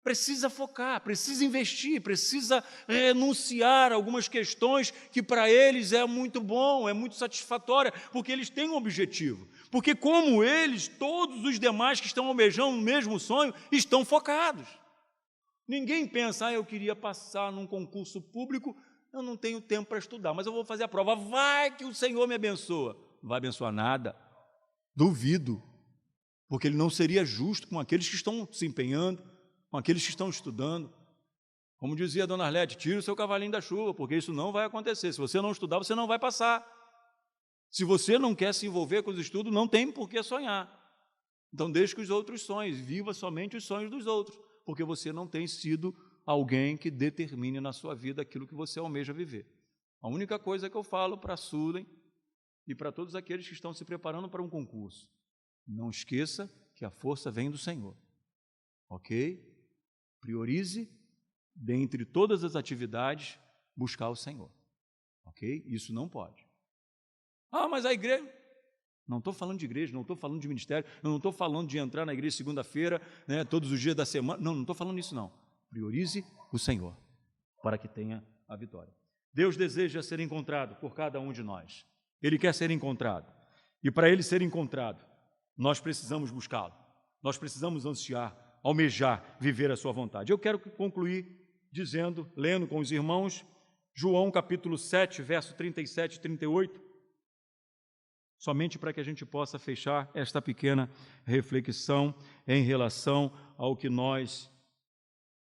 Precisa focar, precisa investir, precisa renunciar a algumas questões que para eles é muito bom, é muito satisfatória, porque eles têm um objetivo. Porque como eles, todos os demais que estão almejando o mesmo sonho, estão focados. Ninguém pensa: eu queria passar num concurso público, eu não tenho tempo para estudar, mas eu vou fazer a prova, vai que o Senhor me abençoa. Não vai abençoar nada, duvido, porque Ele não seria justo com aqueles que estão se empenhando, com aqueles que estão estudando. Como dizia a dona Arlete: tira o seu cavalinho da chuva, porque isso não vai acontecer. Se você não estudar, você não vai passar. Se você não quer se envolver com os estudos, não tem por que sonhar. Então deixe que os outros sonhem, viva somente os sonhos dos outros, porque você não tem sido alguém que determine na sua vida aquilo que você almeja viver. A única coisa que eu falo para a Sulen e para todos aqueles que estão se preparando para um concurso: não esqueça que a força vem do Senhor, ok? Priorize, dentre todas as atividades, buscar o Senhor, ok? Isso não pode. Mas a igreja... Não estou falando de igreja, não estou falando de ministério, eu não estou falando de entrar na igreja segunda-feira, né, todos os dias da semana, não estou falando isso não. Priorize o Senhor, para que tenha a vitória. Deus deseja ser encontrado por cada um de nós. Ele quer ser encontrado. E para Ele ser encontrado, nós precisamos buscá-lo. Nós precisamos ansiar, almejar, viver a sua vontade. Eu quero concluir dizendo, lendo com os irmãos, João capítulo 7, verso 37 e 38, somente para que a gente possa fechar esta pequena reflexão em relação ao que nós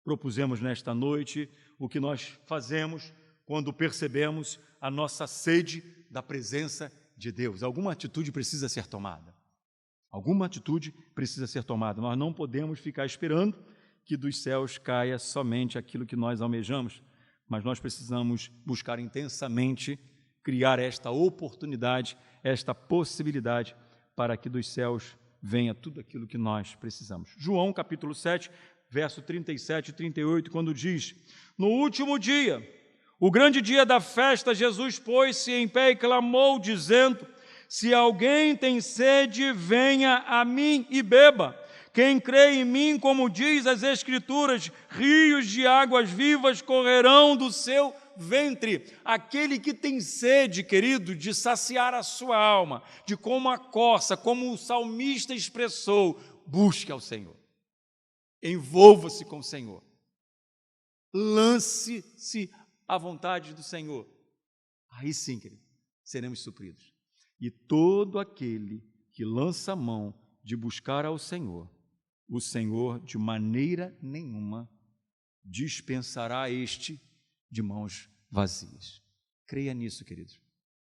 propusemos nesta noite, o que nós fazemos quando percebemos a nossa sede da presença de Deus. Alguma atitude precisa ser tomada. Alguma atitude precisa ser tomada. Nós não podemos ficar esperando que dos céus caia somente aquilo que nós almejamos, mas nós precisamos buscar intensamente criar esta oportunidade, esta possibilidade para que dos céus venha tudo aquilo que nós precisamos. João, capítulo 7, verso 37 e 38, quando diz: no último dia, o grande dia da festa, Jesus pôs-se em pé e clamou, dizendo: se alguém tem sede, venha a mim e beba. Quem crê em mim, como diz as Escrituras, rios de águas vivas correrão do seu ventre. Aquele que tem sede, querido, de saciar a sua alma, de como a coça, como o salmista expressou, busque ao Senhor. Envolva-se com o Senhor. Lance-se à vontade do Senhor. Aí sim, querido, seremos supridos. E todo aquele que lança a mão de buscar ao Senhor, o Senhor de maneira nenhuma dispensará este de mãos vazias. Creia nisso, queridos.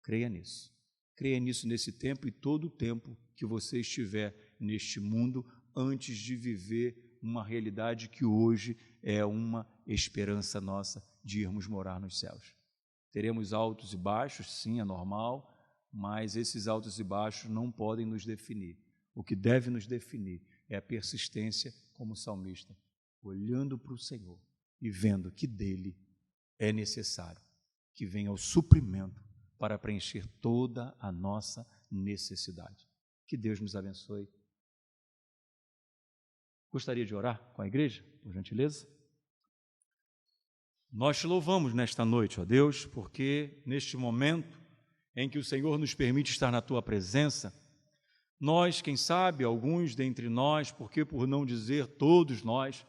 Creia nisso. Creia nisso nesse tempo e todo o tempo que você estiver neste mundo, antes de viver uma realidade que hoje é uma esperança nossa de irmos morar nos céus. Teremos altos e baixos, sim, é normal, mas esses altos e baixos não podem nos definir. O que deve nos definir é a persistência como salmista, olhando para o Senhor e vendo que dele é necessário que venha o suprimento para preencher toda a nossa necessidade. Que Deus nos abençoe. Gostaria de orar com a igreja, por gentileza? Nós te louvamos nesta noite, ó Deus, porque neste momento em que o Senhor nos permite estar na tua presença, nós, quem sabe, alguns dentre nós, porque por não dizer todos nós,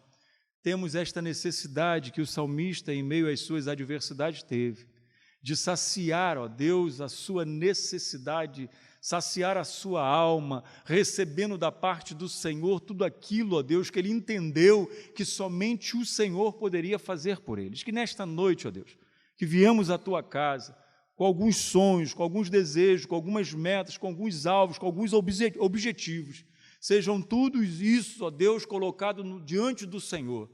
temos esta necessidade que o salmista, em meio às suas adversidades, teve, de saciar, ó Deus, a sua necessidade, saciar a sua alma, recebendo da parte do Senhor tudo aquilo, ó Deus, que ele entendeu que somente o Senhor poderia fazer por eles. Que nesta noite, ó Deus, que viemos à tua casa, com alguns sonhos, com alguns desejos, com algumas metas, com alguns alvos, com alguns objetivos. Sejam tudo isso, ó Deus, colocado diante do Senhor.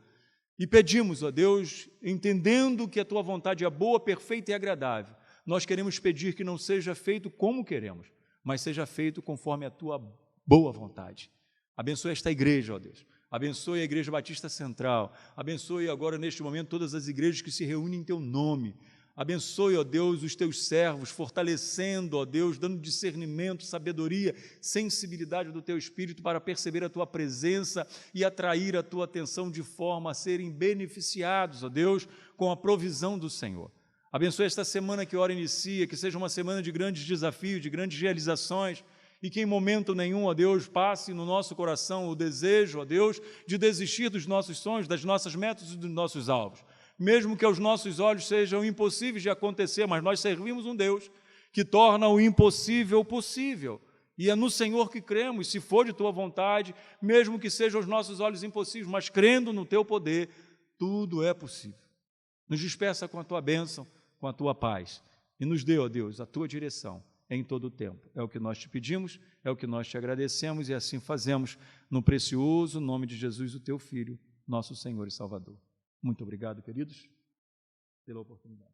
E pedimos, ó Deus, entendendo que a tua vontade é boa, perfeita e agradável, nós queremos pedir que não seja feito como queremos, mas seja feito conforme a tua boa vontade. Abençoe esta igreja, ó Deus. Abençoe a Igreja Batista Central. Abençoe agora, neste momento, todas as igrejas que se reúnem em teu nome. Abençoe, ó Deus, os teus servos, fortalecendo, ó Deus, dando discernimento, sabedoria, sensibilidade do teu Espírito para perceber a tua presença e atrair a tua atenção de forma a serem beneficiados, ó Deus, com a provisão do Senhor. Abençoe esta semana que ora inicia, que seja uma semana de grandes desafios, de grandes realizações, e que em momento nenhum, ó Deus, passe no nosso coração o desejo, ó Deus, de desistir dos nossos sonhos, das nossas metas e dos nossos alvos. Mesmo que aos nossos olhos sejam impossíveis de acontecer, mas nós servimos um Deus que torna o impossível possível. E é no Senhor que cremos, se for de tua vontade, mesmo que sejam aos nossos olhos impossíveis, mas crendo no teu poder, tudo é possível. Nos despeça com a tua bênção, com a tua paz, e nos dê, ó Deus, a tua direção em todo o tempo. É o que nós te pedimos, é o que nós te agradecemos, e assim fazemos no precioso nome de Jesus, o teu Filho, nosso Senhor e Salvador. Muito obrigado, queridos, pela oportunidade.